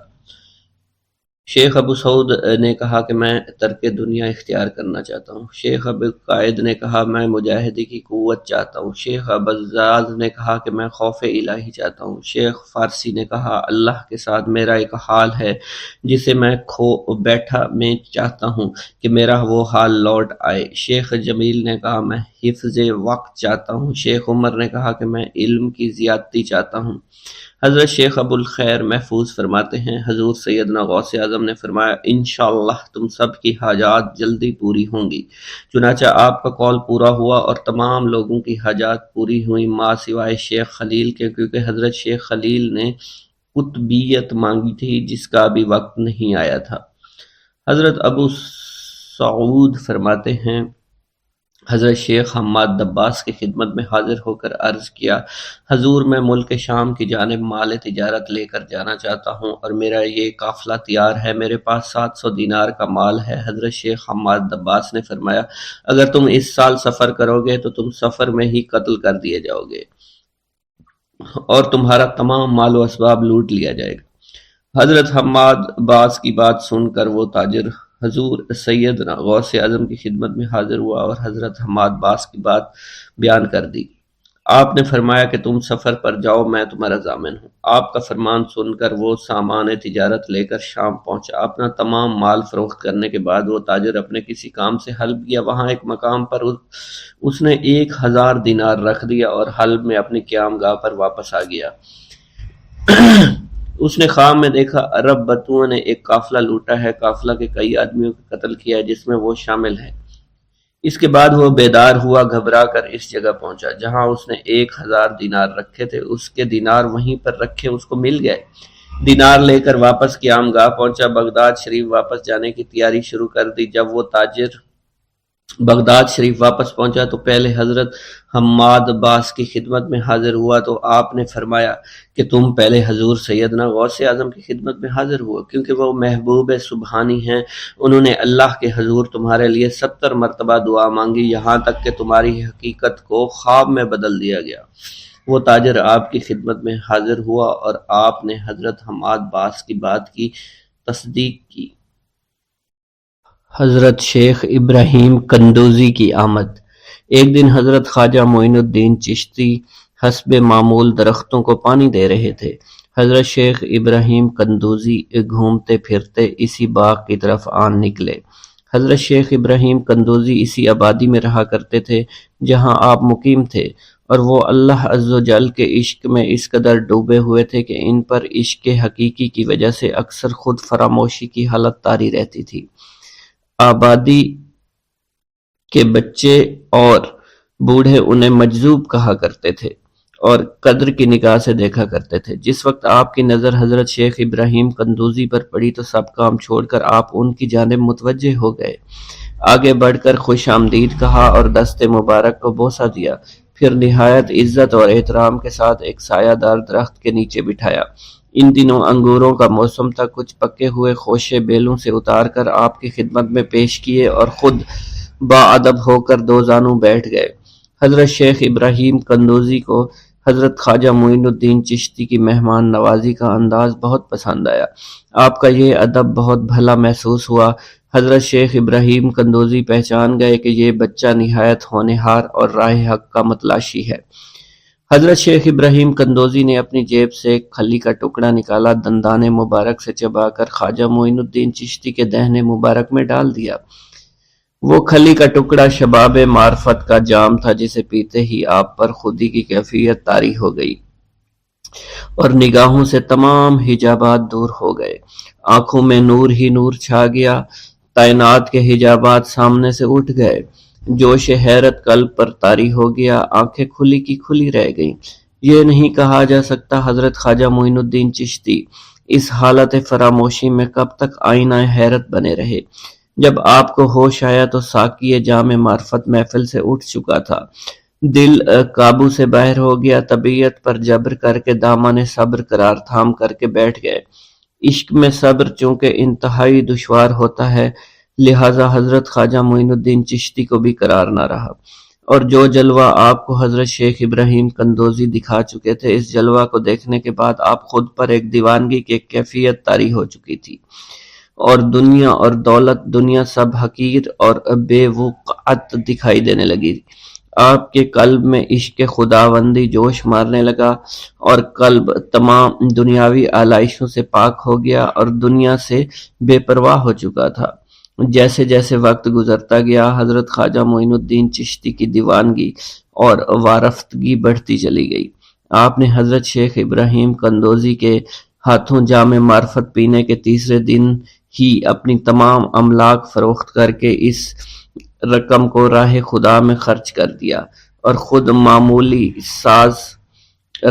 شیخ ابو سعود نے کہا کہ میں ترک دنیا اختیار کرنا چاہتا ہوں۔ شیخ ابو قائد نے کہا میں مجاہدی کی قوت چاہتا ہوں۔ شیخ ابوالزاز نے کہا کہ میں خوف الہی چاہتا ہوں۔ شیخ فارسی نے کہا اللہ کے ساتھ میرا ایک حال ہے جسے میں کھو بیٹھا میں چاہتا ہوں کہ میرا وہ حال لوٹ آئے۔ شیخ جمیل نے کہا میں حفظ وقت چاہتا ہوں۔ شیخ عمر نے کہا کہ میں علم کی زیادتی چاہتا ہوں۔ حضرت شیخ ابو الخیر محفوظ فرماتے ہیں حضور سیدنا غوث اعظم نے فرمایا انشاءاللہ تم سب کی حاجات جلدی پوری ہوں گی۔ چنانچہ آپ کا قول پورا ہوا اور تمام لوگوں کی حاجات پوری ہوئی ما سوائے شیخ خلیل کے، کیونکہ حضرت شیخ خلیل نے قطبیت مانگی تھی جس کا ابھی وقت نہیں آیا تھا۔ حضرت ابو سعود فرماتے ہیں حضرت شیخ حماد دباس کی خدمت میں حاضر ہو کر عرض کیا حضور میں ملک شام کی جانب مال تجارت لے کر جانا چاہتا ہوں اور میرا یہ قافلہ تیار ہے، میرے پاس 700 دینار کا مال ہے۔ حضرت شیخ حماد دباس نے فرمایا اگر تم اس سال سفر کرو گے تو تم سفر میں ہی قتل کر دیے جاؤ گے اور تمہارا تمام مال و اسباب لوٹ لیا جائے گا۔ حضرت حماد باز کی بات سن کر وہ تاجر حضور سیدنا غوث اعظم کی خدمت میں حاضر ہوا اور حضرت حماد باس کی بات بیان کر دی۔ آپ نے فرمایا کہ تم سفر پر جاؤ، میں تمہارا ضامن ہوں۔ آپ کا فرمان سن کر وہ سامان تجارت لے کر شام پہنچا۔ اپنا تمام مال فروخت کرنے کے بعد وہ تاجر اپنے کسی کام سے حلب گیا۔ وہاں ایک مقام پر اس نے 1000 دینار رکھ دیا اور حلب میں اپنی قیام گاہ پر واپس آ گیا۔ اس نے خواب میں دیکھا عرب بتوؤں نے ایک قافلہ لوٹا ہے، قافلہ کے کئی آدمیوں کو قتل کیا ہے جس میں وہ شامل ہے۔ اس کے بعد وہ بیدار ہوا، گھبرا کر اس جگہ پہنچا جہاں اس نے 1000 دینار رکھے تھے۔ اس کے دینار وہیں پر رکھے اس کو مل گئے۔ دینار لے کر واپس قیام گاہ پہنچا، بغداد شریف واپس جانے کی تیاری شروع کر دی۔ جب وہ تاجر بغداد شریف واپس پہنچا تو پہلے حضرت حماد باس کی خدمت میں حاضر ہوا تو آپ نے فرمایا کہ تم پہلے حضور سیدنا غوث اعظم کی خدمت میں حاضر ہوا، کیونکہ وہ محبوب سبحانی ہیں۔ انہوں نے اللہ کے حضور تمہارے لیے 70 مرتبہ دعا مانگی، یہاں تک کہ تمہاری حقیقت کو خواب میں بدل دیا گیا۔ وہ تاجر آپ کی خدمت میں حاضر ہوا اور آپ نے حضرت حماد باس کی بات کی تصدیق کی۔ حضرت شیخ ابراہیم قندوزی کی آمد۔ ایک دن حضرت خواجہ معین الدین چشتی حسب معمول درختوں کو پانی دے رہے تھے۔ حضرت شیخ ابراہیم قندوزی گھومتے پھرتے اسی باغ کی طرف آن نکلے۔ حضرت شیخ ابراہیم قندوزی اسی آبادی میں رہا کرتے تھے جہاں آپ مقیم تھے، اور وہ اللہ عز و جل کے عشق میں اس قدر ڈوبے ہوئے تھے کہ ان پر عشق حقیقی کی وجہ سے اکثر خود فراموشی کی حالت طاری رہتی تھی۔ آبادی کے بچے اور بوڑھے انہیں مجذوب کہا کرتے تھے اور قدر کی نگاہ سے دیکھا کرتے تھے۔ جس وقت آپ کی نظر حضرت شیخ ابراہیم قندوزی پر پڑی تو سب کام چھوڑ کر آپ ان کی جانب متوجہ ہو گئے۔ آگے بڑھ کر خوش آمدید کہا اور دست مبارک کو بوسہ دیا، پھر نہایت عزت اور احترام کے ساتھ ایک سایہ دار درخت کے نیچے بٹھایا۔ ان دنوں انگوروں کا موسم تھا، کچھ پکے ہوئے خوشے بیلوں سے اتار کر آپ کی خدمت میں پیش کیے اور خود باادب ہو کر دو زانوں بیٹھ گئے۔ حضرت شیخ ابراہیم قندوزی کو حضرت خواجہ معین الدین چشتی کی مہمان نوازی کا انداز بہت پسند آیا۔ آپ کا یہ ادب بہت بھلا محسوس ہوا۔ حضرت شیخ ابراہیم قندوزی پہچان گئے کہ یہ بچہ نہایت ہونہار اور راہ حق کا متلاشی ہے۔ حضرت شیخ ابراہیم قندوزی نے اپنی جیب سے ایک کھلی کا ٹکڑا نکالا، دندان مبارک سے چبا کر خواجہ معین الدین چشتی کے دہنے مبارک میں ڈال دیا۔ وہ کھلی کا ٹکڑا شباب معرفت کا جام تھا جسے پیتے ہی آپ پر خودی کی کیفیت طاری ہو گئی اور نگاہوں سے تمام حجابات دور ہو گئے۔ آنکھوں میں نور ہی نور چھا گیا، تعینات کے حجابات سامنے سے اٹھ گئے، جوش حیرت قلب پر طاری ہو گیا، آنکھیں کھلی کی کھلی رہ گئیں۔ یہ نہیں کہا جا سکتا حضرت خواجہ معین الدین چشتی اس حالت فراموشی میں کب تک آئینہ حیرت بنے رہے۔ جب آپ کو ہوش آیا تو ساقی جام معرفت محفل سے اٹھ چکا تھا، دل قابو سے باہر ہو گیا، طبیعت پر جبر کر کے دامن صبر قرار تھام کر کے بیٹھ گئے۔ عشق میں صبر چونکہ انتہائی دشوار ہوتا ہے، لہٰذا حضرت خواجہ معین الدین چشتی کو بھی قرار نہ رہا، اور جو جلوہ آپ کو حضرت شیخ ابراہیم قندوزی دکھا چکے تھے، اس جلوہ کو دیکھنے کے بعد آپ خود پر ایک دیوانگی کی ایک کیفیت طاری ہو چکی تھی، اور دنیا اور دولت، دنیا سب حقیر اور بے وقعت دکھائی دینے لگی۔ آپ کے قلب میں عشق خداوندی جوش مارنے لگا اور قلب تمام دنیاوی آلائشوں سے پاک ہو گیا اور دنیا سے بے پرواہ ہو چکا تھا۔ جیسے جیسے وقت گزرتا گیا، حضرت خواجہ معین الدین چشتی کی دیوانگی اور وارفتگی بڑھتی چلی گئی۔ آپ نے حضرت شیخ ابراہیم قندوزی کے ہاتھوں جام معرفت پینے کے تیسرے دن ہی اپنی تمام املاک فروخت کر کے اس رقم کو راہ خدا میں خرچ کر دیا اور خود معمولی ساز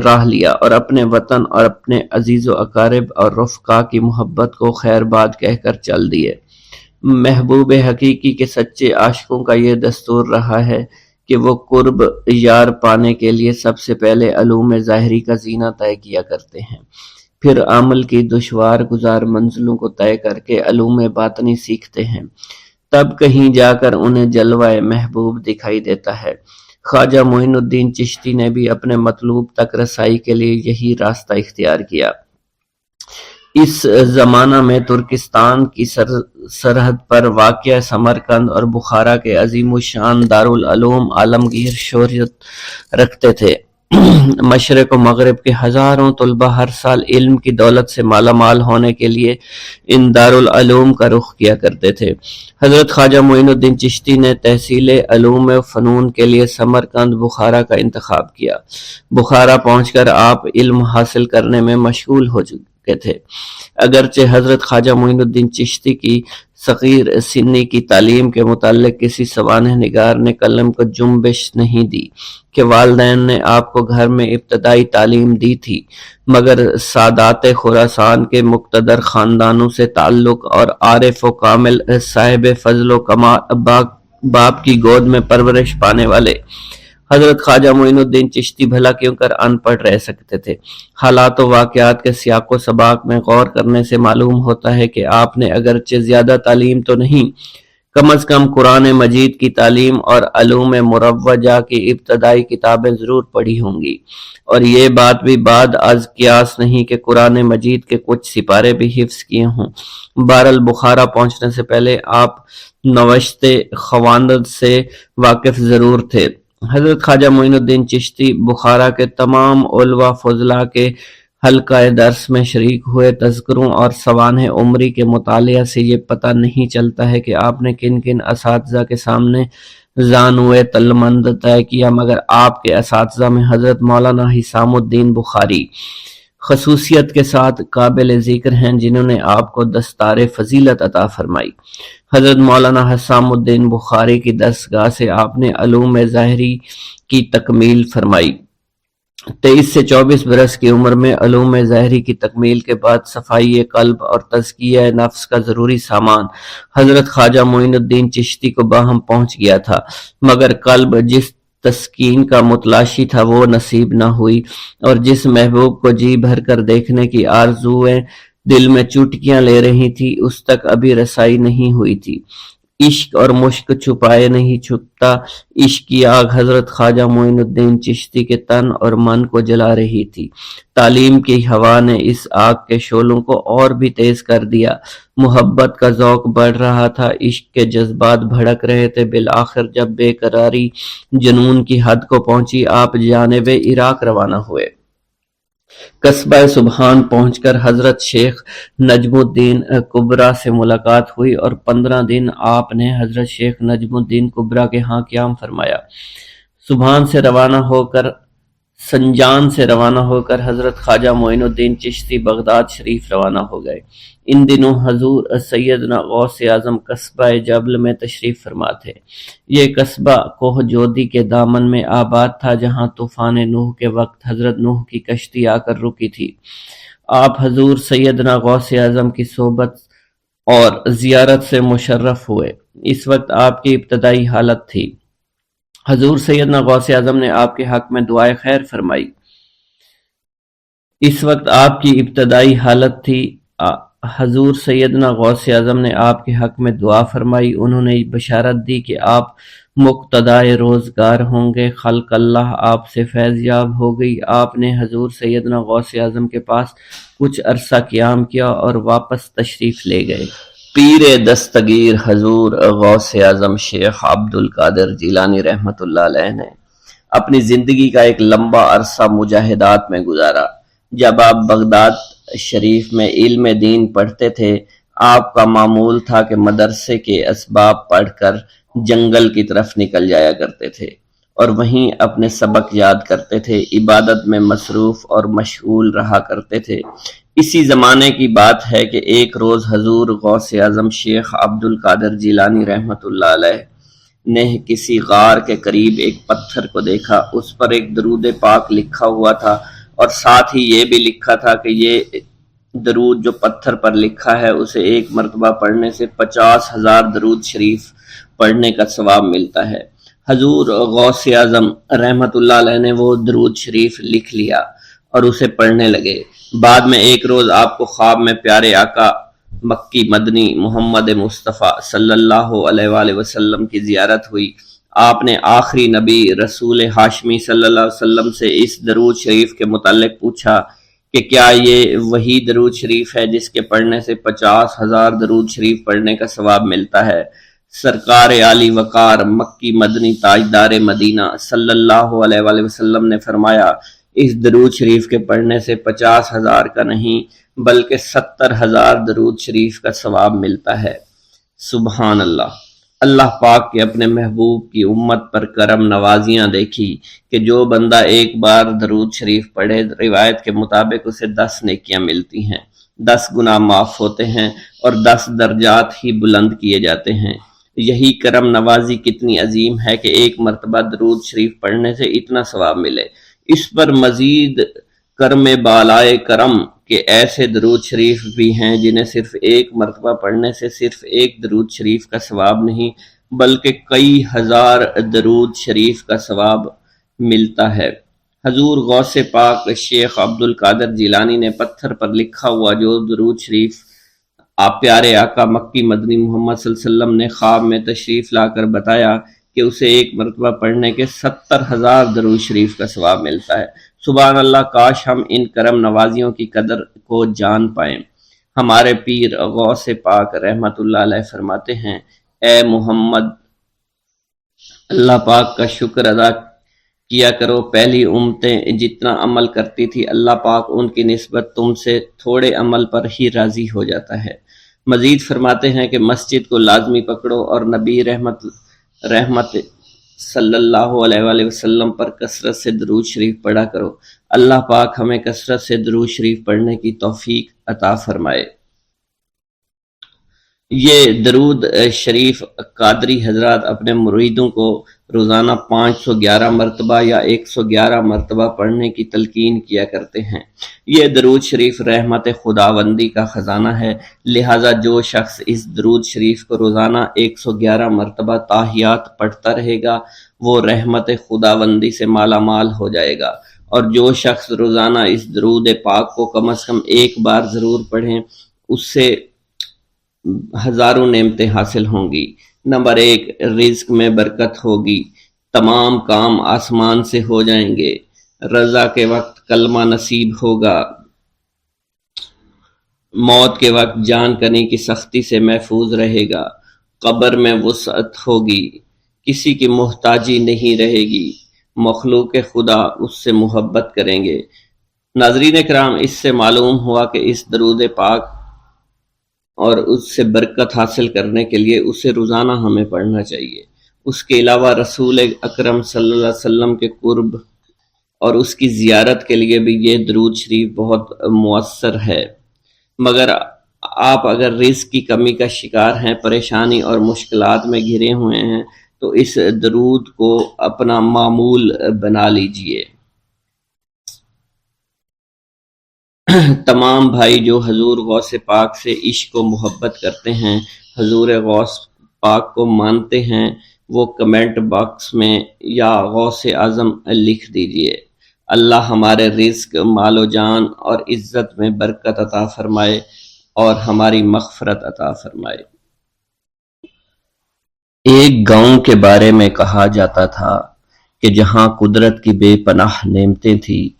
راہ لیا اور اپنے وطن اور اپنے عزیز و اقارب اور رفقا کی محبت کو خیر باد کہہ کر چل دیے۔ محبوب حقیقی کے سچے عاشقوں کا یہ دستور رہا ہے کہ وہ قرب یار پانے کے لیے سب سے پہلے علوم ظاہری کا زینہ طے کیا کرتے ہیں، پھر عمل کی دشوار گزار منزلوں کو طے کر کے علوم باطنی سیکھتے ہیں، تب کہیں جا کر انہیں جلوہ محبوب دکھائی دیتا ہے۔ خواجہ معین الدین چشتی نے بھی اپنے مطلوب تک رسائی کے لیے یہی راستہ اختیار کیا۔ اس زمانہ میں ترکستان کی سرحد پر واقع سمرقند اور بخارا کے عظیم الشان دارالعلوم عالمگیر شہرت رکھتے تھے۔ مشرق و مغرب کے ہزاروں طلبہ ہر سال علم کی دولت سے مالا مال ہونے کے لیے ان دارالعلوم کا رخ کیا کرتے تھے۔ حضرت خواجہ معین الدین چشتی نے تحصیل علوم و فنون کے لیے سمرقند بخارا کا انتخاب کیا۔ بخارا پہنچ کر آپ علم حاصل کرنے میں مشغول ہو چکے تھے۔ اگرچہ حضرت خواجہ معین الدین چشتی کی صغیر سنی کی تعلیم کے متعلق کسی سوانح نگار نے قلم کو جنبش نہیں دی کہ والدین نے آپ کو گھر میں ابتدائی تعلیم دی تھی، مگر سادات خراسان کے مقتدر خاندانوں سے تعلق اور عارف و کامل صاحب فضل و باپ کی گود میں پرورش پانے والے حضرت خواجہ معین الدین چشتی بھلا کیوں کر ان پڑھ رہ سکتے تھے۔ حالات و واقعات کے سیاق و سباق میں غور کرنے سے معلوم ہوتا ہے کہ آپ نے اگرچہ زیادہ تعلیم تو نہیں، کم از کم قرآن مجید کی تعلیم اور علوم مروجہ کی ابتدائی کتابیں ضرور پڑھی ہوں گی، اور یہ بات بھی بعد از قیاس نہیں کہ قرآن مجید کے کچھ سپارے بھی حفظ کیے ہوں۔ بہرحال بخارا پہنچنے سے پہلے آپ نوشت خواندند سے واقف ضرور تھے۔ حضرت خواجہ معین الدین چشتی بخارا کے تمام علماء فضلاء کے حلقہ درس میں شریک ہوئے۔ تذکروں اور سوانح عمری کے مطالعہ سے یہ پتہ نہیں چلتا ہے کہ آپ نے کن کن اساتذہ کے سامنے زانوئے تلمند طے کیا، مگر آپ کے اساتذہ میں حضرت مولانا حسام الدین بخاری خصوصیت کے ساتھ قابل ذکر ہیں، جنہوں نے آپ کو دستار فضیلت عطا فرمائی۔ حضرت مولانا حسام الدین بخاری کی دستگاہ سے آپ نے علوم ظاہری کی تکمیل فرمائی۔ 23 سے 24 برس کی عمر میں علوم ظاہری کی تکمیل کے بعد صفائی قلب اور تزکیہ نفس کا ضروری سامان حضرت خواجہ معین الدین چشتی کو باہم پہنچ گیا تھا، مگر قلب جس تسکین کا متلاشی تھا وہ نصیب نہ ہوئی، اور جس محبوب کو جی بھر کر دیکھنے کی آرزویں دل میں چوٹکیاں لے رہی تھی اس تک ابھی رسائی نہیں ہوئی تھی۔ عشق اور مشک چھپائے نہیں چھپتا، عشق کی آگ حضرت خواجہ معین الدین چشتی کے تن اور من کو جلا رہی تھی۔ تعلیم کی ہوا نے اس آگ کے شعلوں کو اور بھی تیز کر دیا، محبت کا ذوق بڑھ رہا تھا، عشق کے جذبات بھڑک رہے تھے۔ بالآخر جب بے قراری جنون کی حد کو پہنچی، آپ جانب عراق روانہ ہوئے۔ قصبہ سبحان پہنچ کر حضرت شیخ نجم الدین کبرا سے ملاقات ہوئی، اور 15 دن آپ نے حضرت شیخ نجم الدین کبرا کے ہاں قیام فرمایا۔ سبحان سے روانہ ہو کر سنجان سے روانہ ہو کر حضرت خواجہ معین الدین چشتی بغداد شریف روانہ ہو گئے۔ ان دنوں حضور سیدنا غوث اعظم قصبہ جبل میں تشریف فرما تھے۔ یہ قصبہ کوہ جودی کے دامن میں آباد تھا، جہاں طوفان نوح کے وقت حضرت نوح کی کشتی آ کر رکی تھی۔ آپ حضور سیدنا غوث اعظم کی صحبت اور زیارت سے مشرف ہوئے۔ اس وقت آپ کی ابتدائی حالت تھی۔ حضور سیدنا غوث اعظم نے آپ کے حق میں دعائے خیر فرمائی۔ اس وقت آپ کی ابتدائی حالت تھی۔ حضور سیدنا غوث اعظم نے آپ کے حق میں دعا فرمائی۔ انہوں نے بشارت دی کہ آپ مقتدائے روزگار ہوں گے۔ خلق اللہ آپ سے فیض یاب ہو گئی۔ آپ نے حضور سیدنا غوث اعظم کے پاس کچھ عرصہ قیام کیا اور واپس تشریف لے گئے۔ پیر دستگیر حضور غوث اعظم شیخ عبد القادر جیلانی رحمۃ اللہ علیہ نے اپنی زندگی کا ایک لمبا عرصہ مجاہدات میں گزارا۔ جب آپ بغداد شریف میں علم دین پڑھتے تھے، آپ کا معمول تھا کہ مدرسے کے اسباب پڑھ کر جنگل کی طرف نکل جایا کرتے تھے اور وہیں اپنے سبق یاد کرتے تھے، عبادت میں مصروف اور مشغول رہا کرتے تھے۔ اسی زمانے کی بات ہے کہ ایک روز حضور غوث اعظم شیخ عبد القادر جیلانی رحمۃ اللہ علیہ نے کسی غار کے قریب ایک پتھر کو دیکھا۔ اس پر ایک درود پاک لکھا ہوا تھا اور ساتھ ہی یہ بھی لکھا تھا کہ یہ درود جو پتھر پر لکھا ہے اسے ایک مرتبہ پڑھنے سے 50,000 درود شریف پڑھنے کا ثواب ملتا ہے۔ حضور غوث اعظم رحمۃ اللہ علیہ نے وہ درود شریف لکھ لیا اور اسے پڑھنے لگے۔ بعد میں ایک روز آپ کو خواب میں پیارے آقا مکی مدنی محمد مصطفیٰ صلی اللہ علیہ وآلہ وسلم کی زیارت ہوئی۔ آپ نے آخری نبی رسول ہاشمی صلی اللہ علیہ وسلم سے اس درود شریف کے متعلق پوچھا کہ کیا یہ وہی درود شریف ہے جس کے پڑھنے سے 50,000 درود شریف پڑھنے کا ثواب ملتا ہے؟ سرکار عالی وقار مکی مدنی تاجدار مدینہ صلی اللہ علیہ وآلہ وسلم نے فرمایا، اس درود شریف کے پڑھنے سے 50,000 کا نہیں بلکہ 70,000 درود شریف کا ثواب ملتا ہے۔ سبحان اللہ۔ اللہ پاک کے اپنے محبوب کی امت پر کرم نوازیاں دیکھی کہ جو بندہ ایک بار درود شریف پڑھے، روایت کے مطابق اسے 10 نیکیاں ملتی ہیں، 10 گناہ معاف ہوتے ہیں اور 10 درجات ہی بلند کیے جاتے ہیں۔ یہی کرم نوازی کتنی عظیم ہے کہ ایک مرتبہ درود شریف پڑھنے سے اتنا ثواب ملے۔ اس پر مزید کرم بالائے کرم کہ ایسے درود شریف بھی ہیں جنہیں صرف ایک مرتبہ پڑھنے سے صرف ایک درود شریف کا ثواب نہیں بلکہ کئی ہزار درود شریف کا ثواب ملتا ہے۔ حضور غوث پاک شیخ عبد القادر جیلانی نے پتھر پر لکھا ہوا جو درود شریف آپ پیارے آقا مکی مدنی محمد صلی اللہ علیہ وسلم نے خواب میں تشریف لا کر بتایا کہ اسے ایک مرتبہ پڑھنے کے 70,000 درود شریف کا ثواب ملتا ہے۔ سبحان اللہ، کاش ہم ان کرم نوازیوں کی قدر کو جان پائیں۔ ہمارے پیر غوث پاک رحمت اللہ علیہ فرماتے ہیں، اے محمد، اللہ پاک کا شکر ادا کیا کرو، پہلی امتیں جتنا عمل کرتی تھی اللہ پاک ان کی نسبت تم سے تھوڑے عمل پر ہی راضی ہو جاتا ہے۔ مزید فرماتے ہیں کہ مسجد کو لازمی پکڑو اور نبی رحمت صلی اللہ علیہ وآلہ وسلم پر کثرت سے درود شریف پڑھا کرو۔ اللہ پاک ہمیں کثرت سے درود شریف پڑھنے کی توفیق عطا فرمائے۔ یہ درود شریف قادری حضرات اپنے مریدوں کو روزانہ 511 مرتبہ یا 111 مرتبہ پڑھنے کی تلقین کیا کرتے ہیں۔ یہ درود شریف رحمت خداوندی کا خزانہ ہے، لہٰذا جو شخص اس درود شریف کو روزانہ 111 مرتبہ تاحیات پڑھتا رہے گا وہ رحمت خداوندی سے مالا مال ہو جائے گا، اور جو شخص روزانہ اس درود پاک کو کم از کم ایک بار ضرور پڑھیں اس سے ہزاروں نعمتیں حاصل ہوں گی۔ نمبر 1، رزق میں برکت ہوگی، تمام کام آسمان سے ہو جائیں گے، رضا کے وقت کلمہ نصیب ہوگا، موت کے وقت جان کنی کی سختی سے محفوظ رہے گا، قبر میں وسعت ہوگی، کسی کی محتاجی نہیں رہے گی، مخلوق خدا اس سے محبت کریں گے۔ ناظرین کرام، اس سے معلوم ہوا کہ اس درود پاک اور اس سے برکت حاصل کرنے کے لیے اسے روزانہ ہمیں پڑھنا چاہیے۔ اس کے علاوہ رسول اکرم صلی اللہ علیہ وسلم کے قرب اور اس کی زیارت کے لیے بھی یہ درود شریف بہت مؤثر ہے۔ مگر آپ اگر رزق کی کمی کا شکار ہیں، پریشانی اور مشکلات میں گھرے ہوئے ہیں تو اس درود کو اپنا معمول بنا لیجئے۔ تمام بھائی جو حضور غوث پاک سے عشق و محبت کرتے ہیں، حضور غوث پاک کو مانتے ہیں، وہ کمنٹ باکس میں یا غوث اعظم لکھ دیجئے۔ اللہ ہمارے رزق، مال و جان اور عزت میں برکت عطا فرمائے اور ہماری مغفرت عطا فرمائے۔ ایک گاؤں کے بارے میں کہا جاتا تھا کہ جہاں قدرت کی بے پناہ نعمتیں تھیں،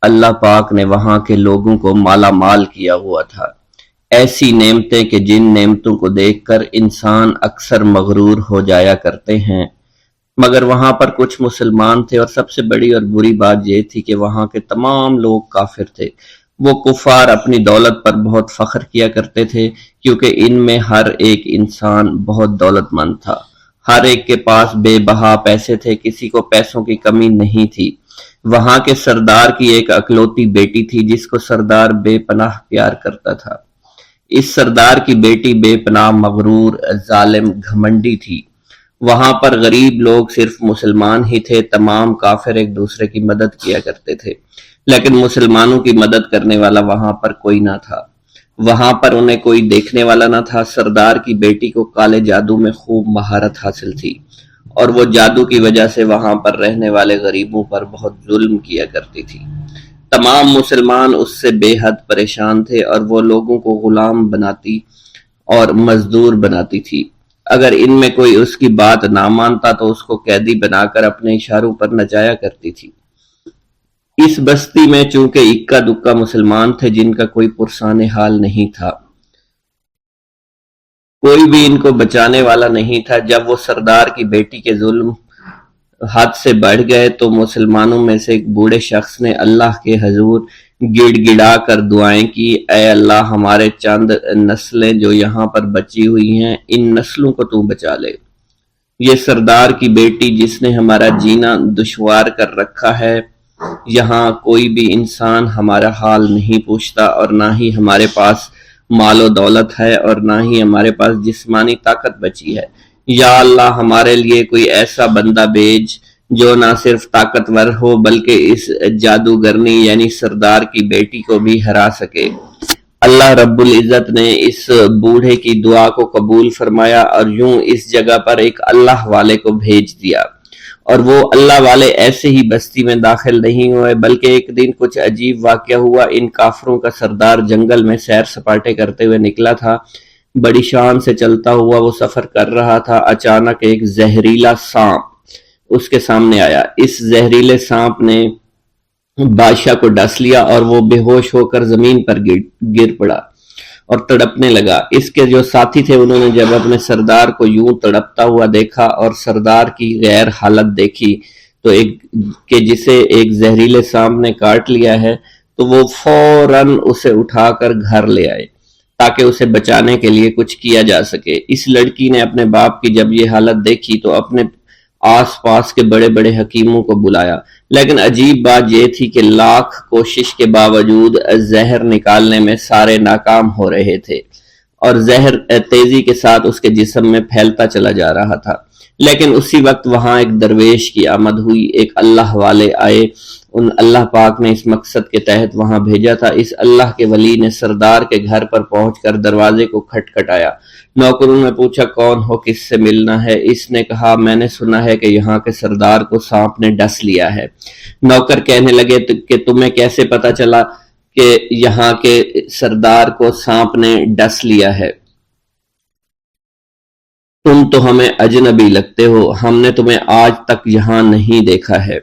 اللہ پاک نے وہاں کے لوگوں کو مالا مال کیا ہوا تھا۔ ایسی نعمتیں کہ جن نعمتوں کو دیکھ کر انسان اکثر مغرور ہو جایا کرتے ہیں، مگر وہاں پر کچھ مسلمان تھے، اور سب سے بڑی اور بری بات یہ تھی کہ وہاں کے تمام لوگ کافر تھے۔ وہ کفار اپنی دولت پر بہت فخر کیا کرتے تھے، کیونکہ ان میں ہر ایک انسان بہت دولت مند تھا، ہر ایک کے پاس بے بہا پیسے تھے، کسی کو پیسوں کی کمی نہیں تھی۔ وہاں کے سردار کی ایک اکلوتی بیٹی تھی جس کو سردار بے پناہ پیار کرتا تھا۔ اس سردار کی بیٹی بے پناہ مغرور، ظالم، گھمنڈی تھی۔ وہاں پر غریب لوگ صرف مسلمان ہی تھے، تمام کافر ایک دوسرے کی مدد کیا کرتے تھے، لیکن مسلمانوں کی مدد کرنے والا وہاں پر کوئی نہ تھا۔ وہاں پر انہیں کوئی دیکھنے والا نہ تھا۔ سردار کی بیٹی کو کالے جادو میں خوب مہارت حاصل تھی، اور وہ جادو کی وجہ سے وہاں پر رہنے والے غریبوں پر بہت ظلم کیا کرتی تھی۔ تمام مسلمان اس سے بے حد پریشان تھے، اور وہ لوگوں کو غلام بناتی اور مزدور بناتی تھی۔ اگر ان میں کوئی اس کی بات نہ مانتا تو اس کو قیدی بنا کر اپنے اشاروں پر نچایا کرتی تھی۔ اس بستی میں چونکہ اکا دکا مسلمان تھے جن کا کوئی پرسان حال نہیں تھا، کوئی بھی ان کو بچانے والا نہیں تھا۔ جب وہ سردار کی بیٹی کے ظلم حد سے بڑھ گئے تو مسلمانوں میں سے ایک بوڑھے شخص نے اللہ کے حضور گڑ گڑا کر دعائیں کی، اے اللہ ہمارے چند نسلیں جو یہاں پر بچی ہوئی ہیں ان نسلوں کو تو بچا لے۔ یہ سردار کی بیٹی جس نے ہمارا جینا دشوار کر رکھا ہے، یہاں کوئی بھی انسان ہمارا حال نہیں پوچھتا، اور نہ ہی ہمارے پاس مال و دولت ہے اور نہ ہی ہمارے پاس جسمانی طاقت بچی ہے۔ یا اللہ ہمارے لیے کوئی ایسا بندہ بھیج جو نہ صرف طاقتور ہو بلکہ اس جادوگرنی یعنی سردار کی بیٹی کو بھی ہرا سکے۔ اللہ رب العزت نے اس بوڑھے کی دعا کو قبول فرمایا اور یوں اس جگہ پر ایک اللہ والے کو بھیج دیا، اور وہ اللہ والے ایسے ہی بستی میں داخل نہیں ہوئے بلکہ ایک دن کچھ عجیب واقعہ ہوا۔ ان کافروں کا سردار جنگل میں سیر سپاٹے کرتے ہوئے نکلا تھا، بڑی شان سے چلتا ہوا وہ سفر کر رہا تھا۔ اچانک ایک زہریلا سانپ اس کے سامنے آیا۔ اس زہریلے سانپ نے بادشاہ کو ڈس لیا اور وہ بے ہوش ہو کر زمین پر گر پڑا اور تڑپنے لگا۔ اس کے جو ساتھی تھے انہوں نے جب اپنے سردار کو یوں تڑپتا ہوا دیکھا اور سردار کی غیر حالت دیکھی تو کہ جسے ایک زہریلے سانپ نے کاٹ لیا ہے، تو وہ فوراً اسے اٹھا کر گھر لے آئے تاکہ اسے بچانے کے لیے کچھ کیا جا سکے۔ اس لڑکی نے اپنے باپ کی جب یہ حالت دیکھی تو اپنے آس پاس کے بڑے بڑے حکیموں کو بلایا، لیکن عجیب بات یہ تھی کہ لاکھ کوشش کے باوجود زہر نکالنے میں سارے ناکام ہو رہے تھے اور زہر تیزی کے ساتھ اس کے جسم میں پھیلتا چلا جا رہا تھا۔ لیکن اسی وقت وہاں ایک درویش کی آمد ہوئی، ایک اللہ والے آئے، ان اللہ پاک نے اس مقصد کے تحت وہاں بھیجا تھا۔ اس اللہ کے ولی نے سردار کے گھر پر پہنچ کر دروازے کو کھٹکھٹایا۔ نوکروں نے پوچھا کون ہو، کس سے ملنا ہے؟ اس نے کہا میں نے سنا ہے کہ یہاں کے سردار کو سانپ نے ڈس لیا ہے۔ نوکر کہنے لگے کہ تمہیں کیسے پتا چلا کہ یہاں کے سردار کو سانپ نے ڈس لیا ہے؟ تم تو ہمیں اجنبی لگتے ہو، ہم نے تمہیں آج تک یہاں نہیں دیکھا ہے۔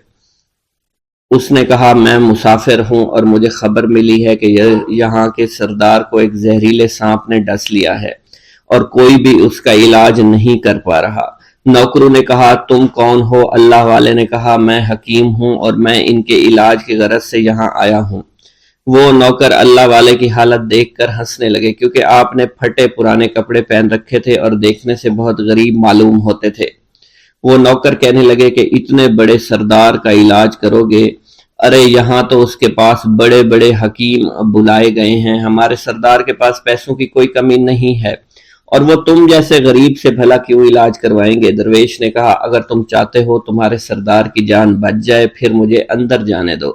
اس نے کہا میں مسافر ہوں اور مجھے خبر ملی ہے کہ یہاں کے سردار کو ایک زہریلے سانپ نے ڈس لیا ہے اور کوئی بھی اس کا علاج نہیں کر پا رہا۔ نوکروں نے کہا تم کون ہو؟ اللہ والے نے کہا میں حکیم ہوں اور میں ان کے علاج کی غرض سے یہاں آیا ہوں۔ وہ نوکر اللہ والے کی حالت دیکھ کر ہنسنے لگے کیونکہ آپ نے پھٹے پرانے کپڑے پہن رکھے تھے اور دیکھنے سے بہت غریب معلوم ہوتے تھے۔ وہ نوکر کہنے لگے کہ اتنے بڑے سردار کا علاج کرو گے؟ ارے یہاں تو اس کے پاس بڑے بڑے حکیم بلائے گئے ہیں، ہمارے سردار کے پاس پیسوں کی کوئی کمی نہیں ہے، اور وہ تم جیسے غریب سے بھلا کیوں علاج کروائیں گے؟ درویش نے کہا اگر تم چاہتے ہو تمہارے سردار کی جان بچ جائے پھر مجھے اندر جانے دو۔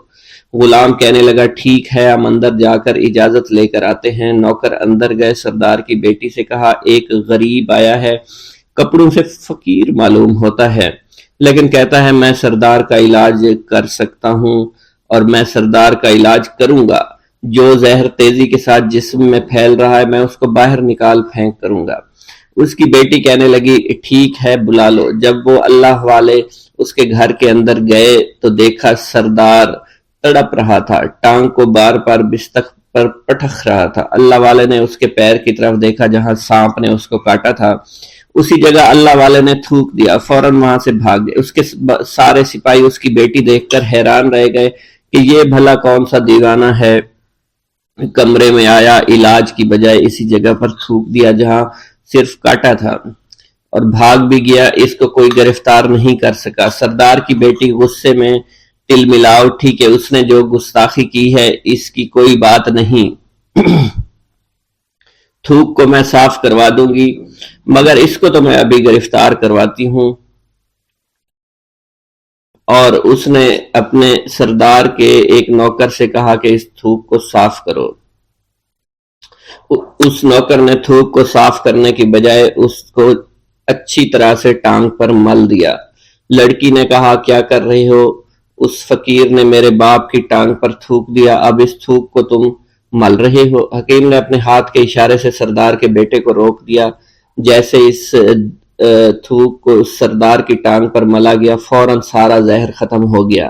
غلام کہنے لگا ٹھیک ہے ہم اندر جا کر اجازت لے کر آتے ہیں۔ نوکر اندر گئے، سردار کی بیٹی سے کہا ایک غریب آیا ہے، کپڑوں سے فقیر معلوم ہوتا ہے لیکن کہتا ہے میں سردار کا علاج کر سکتا ہوں اور میں سردار کا علاج کروں گا۔ جو زہر تیزی کے ساتھ جسم میں پھیل رہا ہے میں اس کو باہر نکال پھینک کروں گا۔ اس کی بیٹی کہنے لگی ٹھیک ہے بلا لو۔ جب وہ اللہ والے اس کے گھر کے اندر گئے تو دیکھا سردار تڑپ رہا تھا، ٹانگ کو بار بار بستر پر پٹخ رہا تھا۔ اللہ والے نے اس کے پیر کی طرف دیکھا جہاں سانپ نے اس کو کاٹا تھا، اسی جگہ اللہ والے نے تھوک دیا، فوراً وہاں سے بھاگ گئے۔ اس کے سارے سپاہی اس کی بیٹی دیکھ کر حیران رہ گئے کہ یہ بھلا کون سا دیوانہ ہے، کمرے میں آیا علاج کی بجائے اسی جگہ پر تھوک دیا جہاں صرف کاٹا تھا اور بھاگ بھی گیا، اس کو کوئی گرفتار نہیں کر سکا۔ سردار کی بیٹی غصے میں تل ملا اٹھی کہ اس نے جو گستاخی کی ہے اس کی کوئی بات نہیں، تھوک کو میں صاف کروا دوں گی، مگر اس کو تو میں ابھی گرفتار کرواتی ہوں۔ اور اس نے اپنے سردار کے ایک نوکر سے کہا کہ اس تھوک کو صاف کرو۔ اس نوکر نے تھوک کو صاف کرنے کی بجائے اس کو اچھی طرح سے ٹانگ پر مل دیا۔ لڑکی نے کہا کیا کر رہی ہو؟ اس فقیر نے میرے باپ کی ٹانگ پر تھوک دیا، اب اس تھوک کو تم مل رہے ہو؟ حکیم نے اپنے ہاتھ کے اشارے سے سردار کے بیٹے کو روک دیا۔ جیسے اس تھوک کو سردار کی ٹانگ پر ملا گیا فوراً سارا زہر ختم ہو گیا۔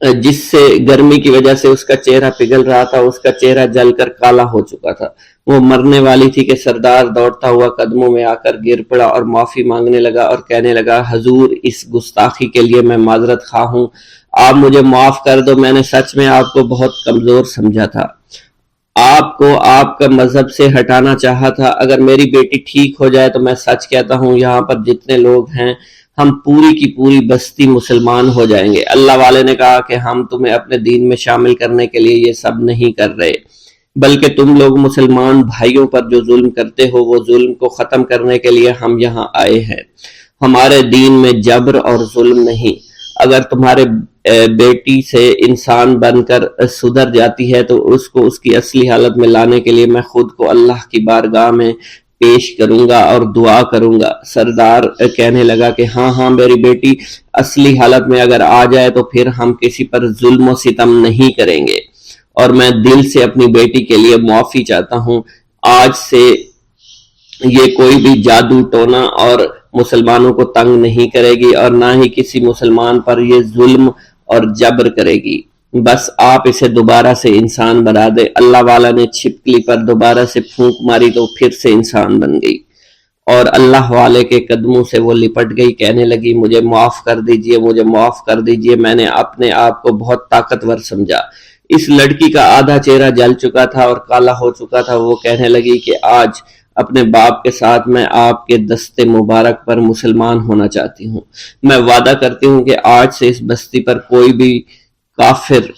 جس سے گرمی کی وجہ سے اس کا چہرہ پگھل رہا تھا، اس کا چہرہ جل کر کالا ہو چکا تھا۔ وہ مرنے والی تھی کہ سردار دوڑتا ہوا قدموں میں آ کر گر پڑا اور معافی مانگنے لگا اور کہنے لگا، حضور اس گستاخی کے لیے میں معذرت خواہ ہوں، آپ مجھے معاف کر دو، میں نے سچ میں آپ کو بہت کمزور سمجھا تھا، آپ کو آپ کا مذہب سے ہٹانا چاہا تھا۔ اگر میری بیٹی ٹھیک ہو جائے تو میں سچ کہتا ہوں یہاں پر جتنے لوگ ہیں ہم پوری کی پوری بستی مسلمان ہو جائیں گے۔ اللہ والے نے کہا کہ ہم تمہیں اپنے دین میں شامل کرنے کے لیے یہ سب نہیں کر رہے، بلکہ تم لوگ مسلمان بھائیوں پر جو ظلم کرتے ہو وہ ظلم کو ختم کرنے کے لیے ہم یہاں آئے ہیں۔ ہمارے دین میں جبر اور ظلم نہیں۔ اگر تمہارے بیٹی سے انسان بن کر سدھر جاتی ہے تو اس کو اس کی اصلی حالت میں لانے کے لیے میں خود کو اللہ کی بارگاہ میں پیش کروں گا اور دعا کروں گا۔ سردار کہنے لگا کہ ہاں میری بیٹی اصلی حالت میں اگر آ جائے تو پھر ہم کسی پر ظلم و ستم نہیں کریں گے، اور میں دل سے اپنی بیٹی کے لیے معافی چاہتا ہوں۔ آج سے یہ کوئی بھی جادو ٹونا اور مسلمانوں کو تنگ نہیں کرے گی اور نہ ہی کسی مسلمان پر یہ ظلم اور جبر کرے گی، بس آپ اسے دوبارہ سے انسان بنا دے۔ اللہ والا نے چھپکلی پر دوبارہ سے پھونک ماری تو پھر سے انسان بن گئی اور اللہ والے کے قدموں سے وہ لپٹ گئی، کہنے لگی مجھے معاف کر دیجئے، مجھے معاف کر دیجئے، میں نے اپنے آپ کو بہت طاقتور سمجھا۔ اس لڑکی کا آدھا چہرہ جل چکا تھا اور کالا ہو چکا تھا۔ وہ کہنے لگی کہ آج اپنے باپ کے ساتھ میں آپ کے دست مبارک پر مسلمان ہونا چاہتی ہوں۔ میں وعدہ کرتی ہوں کہ آج سے اس بستی پر کوئی بھی کافر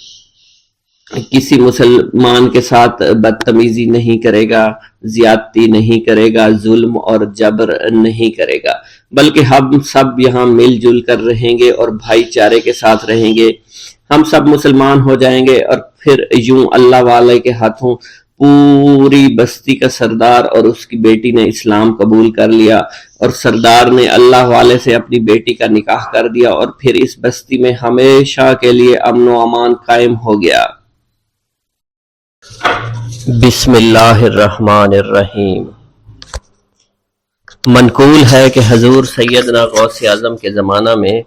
کسی مسلمان کے ساتھ بدتمیزی نہیں کرے گا، زیادتی نہیں کرے گا، ظلم اور جبر نہیں کرے گا، بلکہ ہم سب یہاں مل جل کر رہیں گے اور بھائی چارے کے ساتھ رہیں گے۔ ہم سب مسلمان ہو جائیں گے اور پھر یوں اللہ والے کے ہاتھوں پوری بستی کا سردار اور اس کی بیٹی نے اسلام قبول کر لیا اور سردار نے اللہ والے سے اپنی بیٹی کا نکاح کر دیا اور پھر اس بستی میں ہمیشہ کے لیے امن و امان قائم ہو گیا۔ بسم اللہ الرحمن الرحیم۔ منقول ہے کہ حضور سیدنا غوث اعظم کے زمانہ میں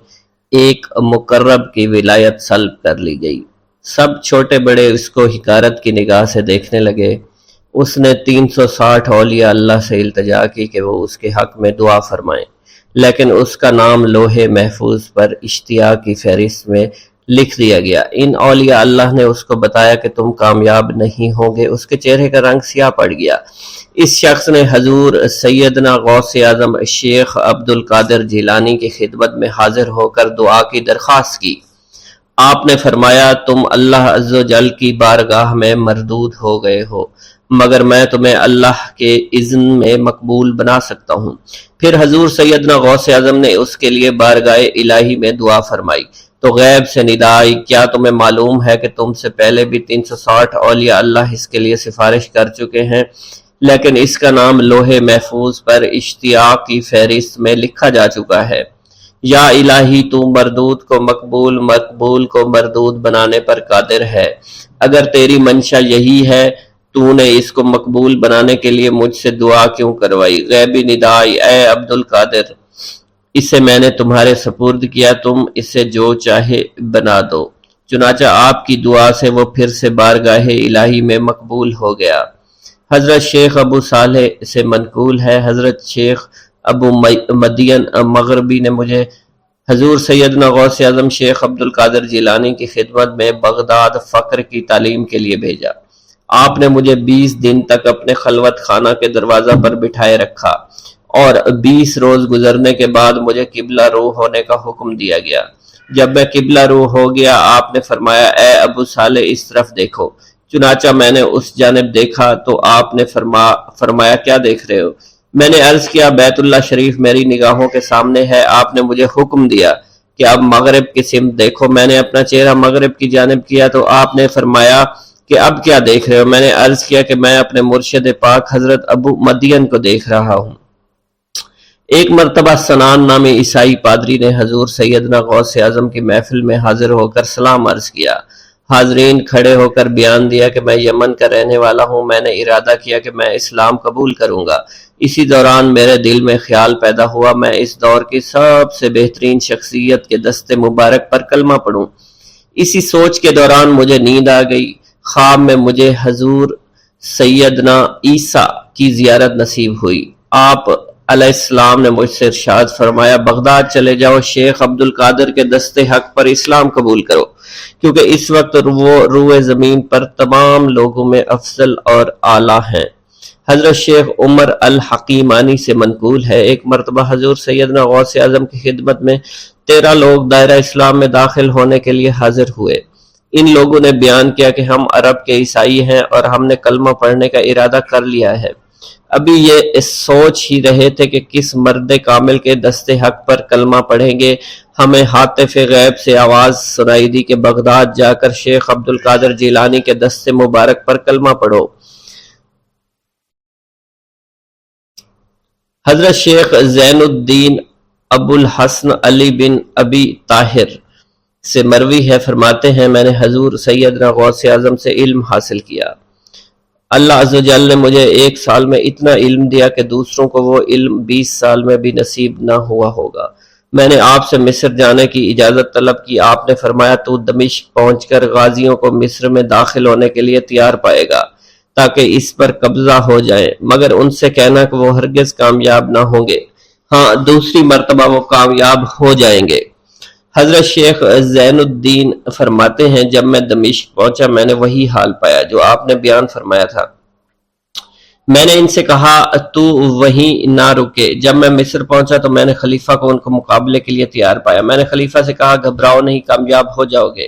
ایک مقرب کی ولایت سلب کر لی گئی۔ سب چھوٹے بڑے اس کو حقارت کی نگاہ سے دیکھنے لگے۔ اس نے 360 اولیاء اللہ سے التجا کی کہ وہ اس کے حق میں دعا فرمائیں، لیکن اس کا نام لوح محفوظ پر اشتیاق کی فہرست میں لکھ دیا گیا۔ ان اولیاء اللہ نے اس کو بتایا کہ تم کامیاب نہیں ہوگے۔ اس کے چہرے کا رنگ سیاہ پڑ گیا۔ اس شخص نے حضور سیدنا غوث اعظم شیخ عبد القادر جیلانی کی خدمت میں حاضر ہو کر دعا کی درخواست کی۔ آپ نے فرمایا تم اللہ عز و جل کی بارگاہ میں مردود ہو گئے ہو، مگر میں تمہیں اللہ کے اذن میں مقبول بنا سکتا ہوں۔ پھر حضور سیدنا غوث اعظم نے اس کے لیے بارگاہ الہی میں دعا فرمائی تو غیب سے ندا آئی، کیا تمہیں معلوم ہے کہ تم سے پہلے بھی 360 اولیاء اللہ اس کے لیے سفارش کر چکے ہیں، لیکن اس کا نام لوح محفوظ پر اشتیاق کی فہرست میں لکھا جا چکا ہے۔ یا الہی تو مردود کو مقبول، مقبول کو مردود بنانے پر قادر ہے۔ اگر تیری منشا یہی ہے تو نے اس کو مقبول بنانے کے لیے مجھ سے دعا کیوں کروائی؟ غیبی ندائی، اے عبد القادر، اسے میں نے تمہارے سپرد کیا، تم اسے جو چاہے بنا دو۔ چنانچہ آپ کی دعا سے وہ پھر سے بارگاہ الہی میں مقبول ہو گیا۔ حضرت شیخ ابو صالح سے منقول ہے، حضرت شیخ ابو مدین مغربی نے مجھے حضور سیدنا غوث اعظم شیخ عبد القادر جیلانی کی خدمت میں بغداد فقر کی تعلیم کے لیے بھیجا۔ آپ نے مجھے 20 دن تک اپنے خلوت خانہ کے دروازہ پر بٹھائے رکھا اور 20 روز گزرنے کے بعد مجھے قبلہ رو ہونے کا حکم دیا گیا۔ جب میں قبلہ رو ہو گیا آپ نے فرمایا اے ابو صالح اس طرف دیکھو۔ چنانچہ میں نے اس جانب دیکھا تو آپ نے فرمایا کیا دیکھ رہے ہو؟ میں نے عرض کیا بیت اللہ شریف میری نگاہوں کے سامنے ہے۔ آپ نے مجھے حکم دیا کہ اب مغرب کی سمت دیکھو۔ میں نے اپنا چہرہ مغرب کی جانب کیا تو آپ نے فرمایا کہ اب کیا دیکھ رہے ہو؟ میں نے عرض کیا کہ میں اپنے مرشد پاک حضرت ابو مدین کو دیکھ رہا ہوں۔ ایک مرتبہ سنان نامی عیسائی پادری نے حضور سیدنا غوث اعظم کی محفل میں حاضر ہو کر سلام عرض کیا۔ حاضرین کھڑے ہو کر بیان دیا کہ میں یمن کا رہنے والا ہوں، میں نے ارادہ کیا کہ میں اسلام قبول کروں گا۔ اسی دوران میرے دل میں خیال پیدا ہوا میں اس دور کی سب سے بہترین شخصیت کے دست مبارک پر کلمہ پڑھوں۔ اسی سوچ کے دوران مجھے نیند آ گئی۔ خواب میں مجھے حضور سیدنا عیسیٰ کی زیارت نصیب ہوئی۔ آپ علیہ السلام نے مجھ سے ارشاد فرمایا بغداد چلے جاؤ، شیخ عبد القادر کے دست حق پر اسلام قبول کرو، کیونکہ اس وقت وہ روئے زمین پر تمام لوگوں میں افضل اور اعلیٰ ہیں۔ حضرت شیخ عمر الحکیمانی سے منقول ہے، ایک مرتبہ حضور سیدنا غوث اعظم کی خدمت میں 13 لوگ دائرہ اسلام میں داخل ہونے کے لیے حاضر ہوئے۔ ان لوگوں نے بیان کیا کہ ہم عرب کے عیسائی ہیں اور ہم نے کلمہ پڑھنے کا ارادہ کر لیا ہے۔ ابھی یہ سوچ ہی رہے تھے کہ کس مرد کامل کے دست حق پر کلمہ پڑھیں گے، ہمیں ہاتف غیب سے آواز سنائی دی کہ بغداد جا کر شیخ عبد القادر جیلانی کے دست مبارک پر کلمہ پڑھو۔ حضرت شیخ زین الدین ابو الحسن علی بن ابی طاہر سے مروی ہے، فرماتے ہیں میں نے حضور سیدنا غوث اعظم سے علم حاصل کیا۔ اللہ عز و جل نے مجھے 1 سال میں اتنا علم دیا کہ دوسروں کو وہ علم 20 سال میں بھی نصیب نہ ہوا ہوگا۔ میں نے آپ سے مصر جانے کی اجازت طلب کی، آپ نے فرمایا تو دمشق پہنچ کر غازیوں کو مصر میں داخل ہونے کے لیے تیار پائے گا تاکہ اس پر قبضہ ہو جائے، مگر ان سے کہنا کہ وہ ہرگز کامیاب نہ ہوں گے، ہاں دوسری مرتبہ وہ کامیاب ہو جائیں گے۔ حضرت شیخ زین الدین فرماتے ہیں جب میں دمشق پہنچا میں نے وہی حال پایا جو آپ نے بیان فرمایا تھا۔ میں نے ان سے کہا تو وہیں نہ رکے۔ جب میں مصر پہنچا تو میں نے خلیفہ کو ان کو مقابلے کے لیے تیار پایا۔ میں نے خلیفہ سے کہا گھبراؤ نہیں، کامیاب ہو جاؤ گے۔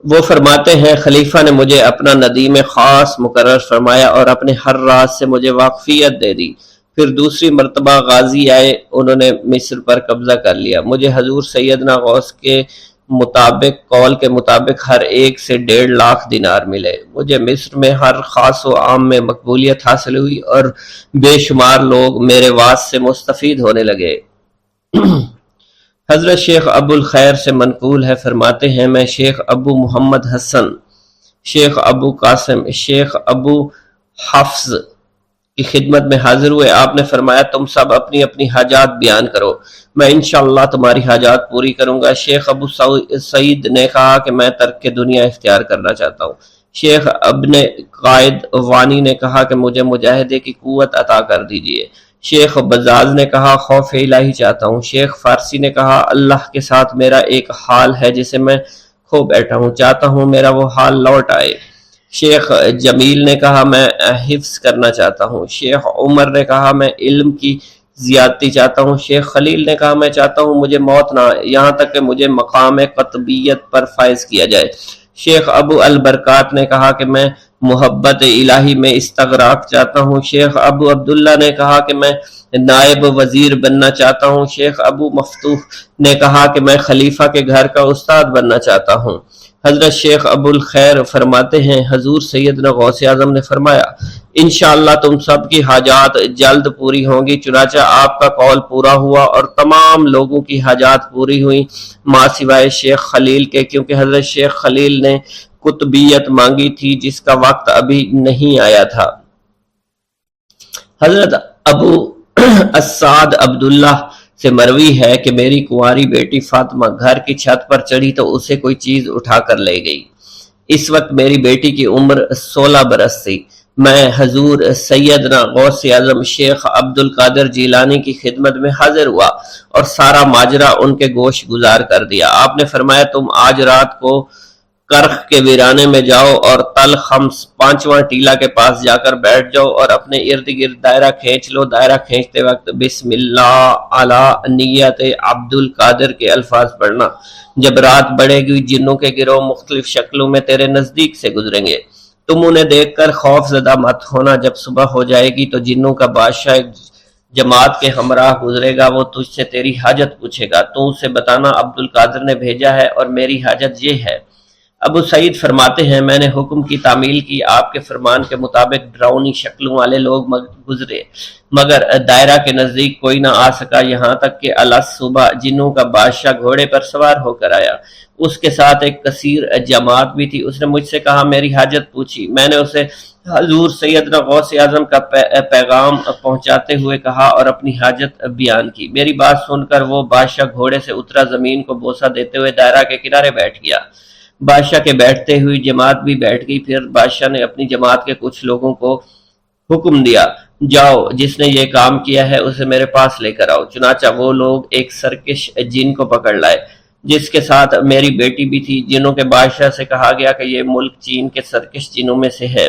وہ فرماتے ہیں خلیفہ نے مجھے اپنا ندیم خاص مقرر فرمایا اور اپنے ہر راز سے مجھے واقفیت دے دی۔ پھر دوسری مرتبہ غازی آئے، انہوں نے مصر پر قبضہ کر لیا۔ مجھے حضور سیدنا غوث کے قول کے مطابق ہر ایک سے 1.5 لاکھ دینار ملے۔ مجھے مصر میں ہر خاص و عام میں مقبولیت حاصل ہوئی اور بے شمار لوگ میرے واعظ سے مستفید ہونے لگے۔ حضرت شیخ ابو الخیر سے منقول ہے، فرماتے ہیں میں شیخ ابو محمد حسن، شیخ ابو قاسم، شیخ ابو حفظ کی خدمت میں حاضر ہوئے۔ آپ نے فرمایا تم سب اپنی اپنی حاجات بیان کرو، میں انشاءاللہ تمہاری حاجات پوری کروں گا۔ شیخ ابو سعید نے کہا کہ میں ترک دنیا اختیار کرنا چاہتا ہوں۔ شیخ ابن قائد وانی نے کہا کہ مجھے مجاہدے کی قوت عطا کر دیجئے۔ شیخ بزاز نے کہا خوف الہی چاہتا ہوں۔ شیخ فارسی نے کہا اللہ کے ساتھ میرا ایک حال ہے جسے میں کھو بیٹھا ہوں، چاہتا ہوں میرا وہ حال لوٹ آئے۔ شیخ جمیل نے کہا میں حفظ کرنا چاہتا ہوں۔ شیخ عمر نے کہا میں علم کی زیادتی چاہتا ہوں۔ شیخ خلیل نے کہا میں چاہتا ہوں مجھے موت نہ آئے، یہاں تک کہ مجھے مقام قطبیت پر فائز کیا جائے۔ شیخ ابو البرکات نے کہا کہ میں محبت الہی میں استغراق چاہتا ہوں۔ شیخ ابو عبداللہ نے کہا کہ میں نائب وزیر بننا چاہتا ہوں۔ شیخ ابو مفتوح نے کہا کہ میں خلیفہ کے گھر کا استاد بننا چاہتا ہوں۔ حضرت شیخ ابو الخیر فرماتے ہیں حضور سیدنا غوث اعظم نے فرمایا انشاءاللہ تم سب کی حاجات جلد پوری ہوں گی۔ چنانچہ آپ کا قول پورا ہوا اور تمام لوگوں کی حاجات پوری ہوئیں ماں سوائے شیخ خلیل کے، کیونکہ حضرت شیخ خلیل نے قطبیت مانگی تھی جس کا وقت ابھی نہیں آیا تھا۔ حضرت ابو السعد عبداللہ سے مروی ہے کہ میری کنواری بیٹی فاطمہ گھر کی چھت پر چڑھی تو اسے کوئی چیز اٹھا کر لے گئی۔ اس وقت میری بیٹی کی عمر 16 برس تھی۔ میں حضور سیدنا غوث اعظم شیخ عبد القادر جیلانی کی خدمت میں حاضر ہوا اور سارا ماجرا ان کے گوش گزار کر دیا۔ آپ نے فرمایا تم آج رات کو کرخ کے ویرانے میں جاؤ اور تل خمس 5واں ٹیلا کے پاس جا کر بیٹھ جاؤ اور اپنے ارد گرد دائرہ کھینچ لو۔ دائرہ کھینچتے وقت بسم اللہ علی نیت عبد القادر کے الفاظ پڑھنا۔ جب رات بڑھے گی جنوں کے گروہ مختلف شکلوں میں تیرے نزدیک سے گزریں گے، تم انہیں دیکھ کر خوف زدہ مت ہونا۔ جب صبح ہو جائے گی تو جنوں کا بادشاہ جماعت کے ہمراہ گزرے گا، وہ تجھ سے تیری حاجت پوچھے گا، تو اسے بتانا عبد القادر نے بھیجا ہے اور میری حاجت یہ ہے۔ ابو سعید فرماتے ہیں میں نے حکم کی تعمیل کی، آپ کے فرمان کے مطابق ڈراؤنی شکلوں والے لوگ گزرے مگر دائرہ کے نزدیک کوئی نہ آ سکا، یہاں تک کہ صبح جنوں کا بادشاہ گھوڑے پر سوار ہو کر آیا، اس کے ساتھ ایک کثیر جماعت بھی تھی۔ اس نے مجھ سے کہا، میری حاجت پوچھی، میں نے اسے حضور سیدنا غوث اعظم کا پیغام پہنچاتے ہوئے کہا اور اپنی حاجت بیان کی۔ میری بات سن کر وہ بادشاہ گھوڑے سے اترا، زمین کو بوسہ دیتے ہوئے دائرہ کے کنارے بیٹھ گیا۔ بادشاہ کے بیٹھتے ہوئی جماعت بھی بیٹھ گئی۔ پھر بادشاہ نے اپنی جماعت کے کچھ لوگوں کو حکم دیا، جاؤ، جس نے یہ کام کیا ہے اسے میرے پاس لے کر آؤ۔ چنانچہ وہ لوگ ایک سرکش جن کو پکڑ لائے جس کے ساتھ میری بیٹی بھی تھی۔ جنوں کے بادشاہ سے کہا گیا کہ یہ ملک چین کے سرکش جنوں میں سے ہے۔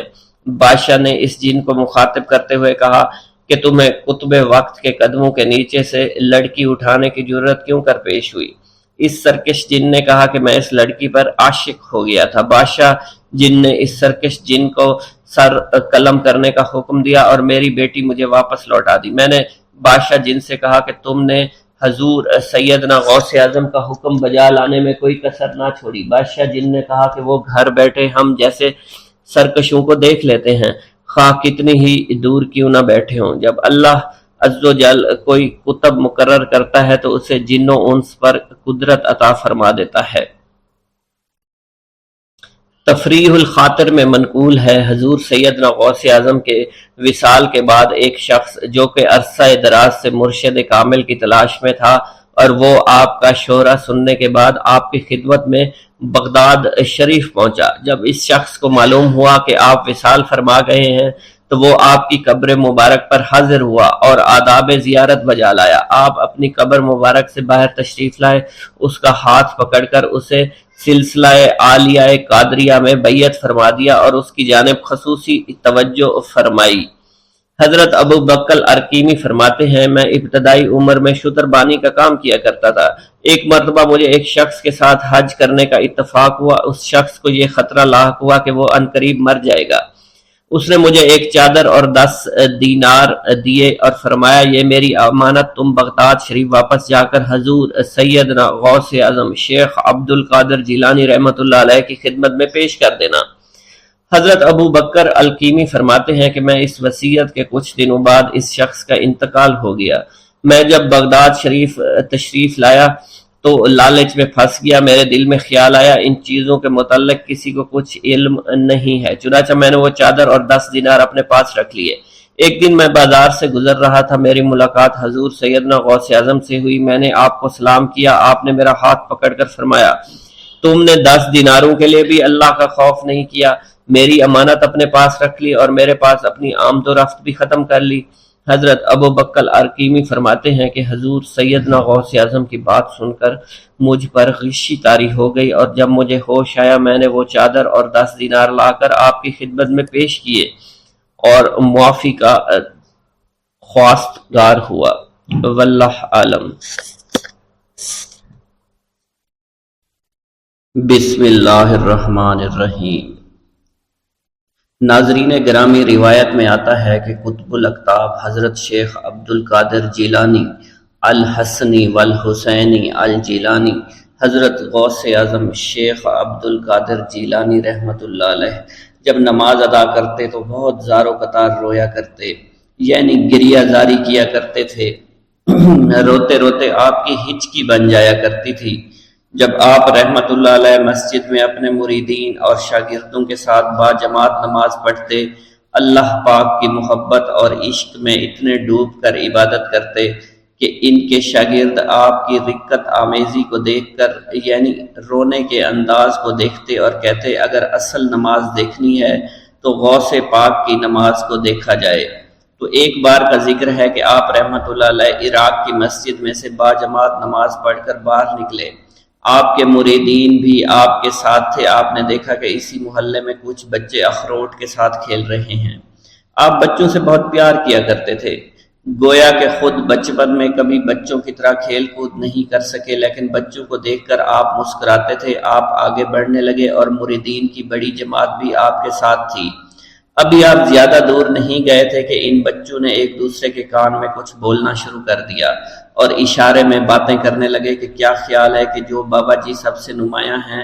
بادشاہ نے اس جن کو مخاطب کرتے ہوئے کہا کہ تمہیں قطب وقت کے قدموں کے نیچے سے لڑکی اٹھانے کی جرت کیوں کر پیش ہوئی؟ اس سرکش جن نے کہا کہ میں اس لڑکی پر عاشق ہو گیا تھا۔ بادشاہ جن نے اس سرکش جن کو سر قلم کرنے کا حکم دیا اور میری بیٹی مجھے واپس لوٹا دی۔ میں نے بادشاہ جن سے کہا کہ تم نے حضور سیدنا غوث اعظم کا حکم بجا لانے میں کوئی کسر نہ چھوڑی۔ بادشاہ جن نے کہا کہ وہ گھر بیٹھے ہم جیسے سرکشوں کو دیکھ لیتے ہیں، خواہ کتنی ہی دور کیوں نہ بیٹھے ہوں۔ جب اللہ عز و جل کوئی کتب مقرر کرتا ہے تو اسے جن و انس پر قدرت عطا فرما دیتا ہے۔ تفریح الخاطر میں منقول ہے، حضور سیدنا غوث اعظم کے وصال کے بعد ایک شخص جو کہ عرصہ دراز سے مرشد کامل کی تلاش میں تھا اور وہ آپ کا شورا سننے کے بعد آپ کی خدمت میں بغداد شریف پہنچا۔ جب اس شخص کو معلوم ہوا کہ آپ وصال فرما گئے ہیں تو وہ آپ کی قبر مبارک پر حاضر ہوا اور آداب زیارت بجا لایا۔ آپ اپنی قبر مبارک سے باہر تشریف لائے، اس کا ہاتھ پکڑ کر اسے سلسلہ عالیہ قادریہ میں بیعت فرما دیا اور اس کی جانب خصوصی توجہ فرمائی۔ حضرت ابو بکر ارکیمی فرماتے ہیں میں ابتدائی عمر میں شتر بانی کا کام کیا کرتا تھا۔ ایک مرتبہ مجھے ایک شخص کے ساتھ حج کرنے کا اتفاق ہوا۔ اس شخص کو یہ خطرہ لاحق ہوا کہ وہ عنقریب مر جائے گا۔ اس نے مجھے ایک چادر اور 10 دینار دیے اور فرمایا یہ میری امانت، تم بغداد شریف واپس جا کر حضور سیدنا غوث اعظم شیخ عبد القادر جیلانی رحمۃ اللہ علیہ کی خدمت میں پیش کر دینا۔ حضرت ابو بکر الکیمی فرماتے ہیں کہ میں اس وصیت کے کچھ دنوں بعد اس شخص کا انتقال ہو گیا۔ میں جب بغداد شریف تشریف لایا تو لالچ میں پھنس گیا۔ میرے دل میں خیال آیا ان چیزوں کے متعلق کسی کو کچھ علم نہیں ہے، چنانچہ میں نے وہ چادر اور 10 دینار اپنے پاس رکھ لیے۔ ایک دن میں بازار سے گزر رہا تھا، میری ملاقات حضور سیدنا غوث اعظم سے ہوئی۔ میں نے آپ کو سلام کیا، آپ نے میرا ہاتھ پکڑ کر فرمایا تم نے 10 دیناروں کے لیے بھی اللہ کا خوف نہیں کیا، میری امانت اپنے پاس رکھ لی اور میرے پاس اپنی آمد و رفت بھی ختم کر لی۔ حضرت ابو بکر ارکیمی فرماتے ہیں کہ حضور سیدنا غوث اعظم کی بات سن کر مجھ پر غشی طاری ہو گئی اور جب مجھے ہوش آیا میں نے وہ چادر اور 10 دینار لا کر آپ کی خدمت میں پیش کیے اور معافی کا خواستگار ہوا۔ واللہ عالم۔ بسم اللہ الرحمن الرحیم۔ ناظرین گرامی، روایت میں آتا ہے کہ قطب الاقطاب حضرت شیخ عبد القادر جیلانی الحسنی والحسینی الجیلانی، حضرت غوث اعظم شیخ عبد القادر جیلانی رحمۃ اللہ علیہ جب نماز ادا کرتے تو بہت زار و قطار رویا کرتے، یعنی گریہ زاری کیا کرتے تھے۔ روتے روتے آپ کی ہچکی بن جایا کرتی تھی۔ جب آپ رحمت اللہ علیہ مسجد میں اپنے مریدین اور شاگردوں کے ساتھ با جماعت نماز پڑھتے، اللہ پاک کی محبت اور عشق میں اتنے ڈوب کر عبادت کرتے کہ ان کے شاگرد آپ کی رقت آمیزی کو دیکھ کر یعنی رونے کے انداز کو دیکھتے اور کہتے اگر اصل نماز دیکھنی ہے تو غوث پاک کی نماز کو دیکھا جائے۔ تو ایک بار کا ذکر ہے کہ آپ رحمت اللہ علیہ عراق کی مسجد میں سے با جماعت نماز پڑھ کر باہر نکلے، آپ کے مریدین بھی آپ کے ساتھ تھے۔ آپ نے دیکھا کہ اسی محلے میں کچھ بچے اخروٹ کے ساتھ کھیل رہے ہیں۔ آپ بچوں سے بہت پیار کیا کرتے تھے، گویا کہ خود بچپن میں کبھی بچوں کی طرح کھیل کود نہیں کر سکے، لیکن بچوں کو دیکھ کر آپ مسکراتے تھے۔ آپ آگے بڑھنے لگے اور مریدین کی بڑی جماعت بھی آپ کے ساتھ تھی۔ ابھی آپ زیادہ دور نہیں گئے تھے کہ ان بچوں نے ایک دوسرے کے کان میں کچھ بولنا شروع کر دیا اور اشارے میں باتیں کرنے لگے کہ کیا خیال ہے کہ جو بابا جی سب سے نمایاں ہیں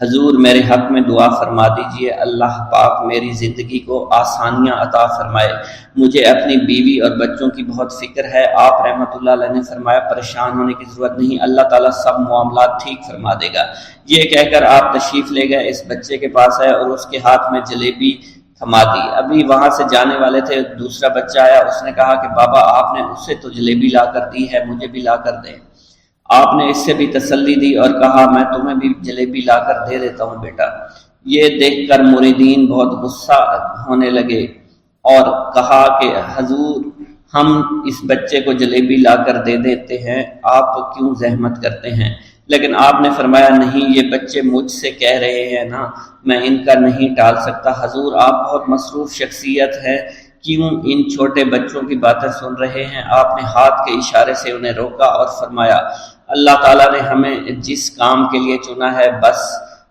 حضور میرے حق میں دعا فرما دیجئے، اللہ پاک میری زندگی کو آسانیاں عطا فرمائے، مجھے اپنی بیوی اور بچوں کی بہت فکر ہے۔ آپ رحمۃ اللہ علیہ نے فرمایا پریشان ہونے کی ضرورت نہیں، اللہ تعالیٰ سب معاملات ٹھیک فرما دے گا۔ یہ کہہ کر آپ تشریف لے گئے، اس بچے کے پاس آئے اور اس کے ہاتھ میں جلیبی تھما دی۔ ابھی وہاں سے جانے والے تھے، دوسرا بچہ آیا، اس نے کہا کہ بابا آپ نے اسے تو جلیبی لا کر دی ہے، مجھے بھی لا کر دیں۔ آپ نے اس سے بھی تسلی دی اور کہا میں تمہیں بھی جلیبی لا کر دے دیتا ہوں بیٹا۔ یہ دیکھ کر مریدین بہت غصہ ہونے لگے اور کہا کہ حضور ہم اس بچے کو جلیبی لا کر دے دیتے ہیں، آپ کیوں زحمت کرتے ہیں؟ لیکن آپ نے فرمایا نہیں، یہ بچے مجھ سے کہہ رہے ہیں نا، میں ان کا نہیں ٹال سکتا۔ حضور آپ بہت مصروف شخصیت ہے، کیوں ان چھوٹے بچوں کی باتیں سن رہے ہیں؟ آپ نے ہاتھ کے اشارے سے انہیں روکا اور فرمایا اللہ تعالیٰ نے ہمیں جس کام کے لیے چنا ہے بس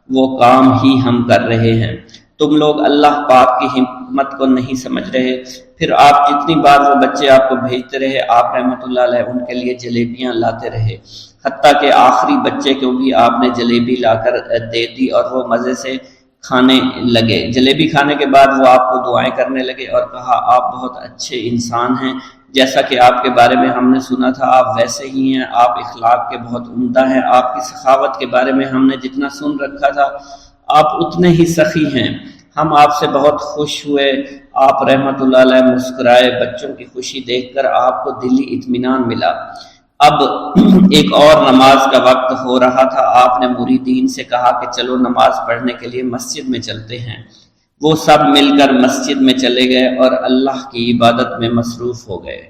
وہ کام ہی ہم کر رہے ہیں، تم لوگ اللہ پاک کی حکمت کو نہیں سمجھ رہے۔ پھر آپ جتنی بار وہ بچے آپ کو بھیجتے رہے، آپ رحمۃ اللہ علیہ ان کے لیے جلیبیاں لاتے رہے، حتیٰ کہ آخری بچے کو بھی آپ نے جلیبی لا کر دے دی اور وہ مزے سے کھانے لگے۔ جلیبی کھانے کے بعد وہ آپ کو دعائیں کرنے لگے اور کہا آپ بہت اچھے انسان ہیں، جیسا کہ آپ کے بارے میں ہم نے سنا تھا آپ ویسے ہی ہیں، آپ اخلاق کے بہت عمدہ ہیں، آپ کی سخاوت کے بارے میں ہم نے جتنا سن رکھا تھا آپ اتنے ہی سخی ہیں، ہم آپ سے بہت خوش ہوئے۔ آپ رحمۃ اللہ علیہ مسکرائے، بچوں کی خوشی دیکھ کر آپ کو دلی اطمینان ملا۔ اب ایک اور نماز کا وقت ہو رہا تھا، آپ نے مریدین سے کہا کہ چلو نماز پڑھنے کے لیے مسجد میں چلتے ہیں۔ وہ سب مل کر مسجد میں چلے گئے اور اللہ کی عبادت میں مصروف ہو گئے۔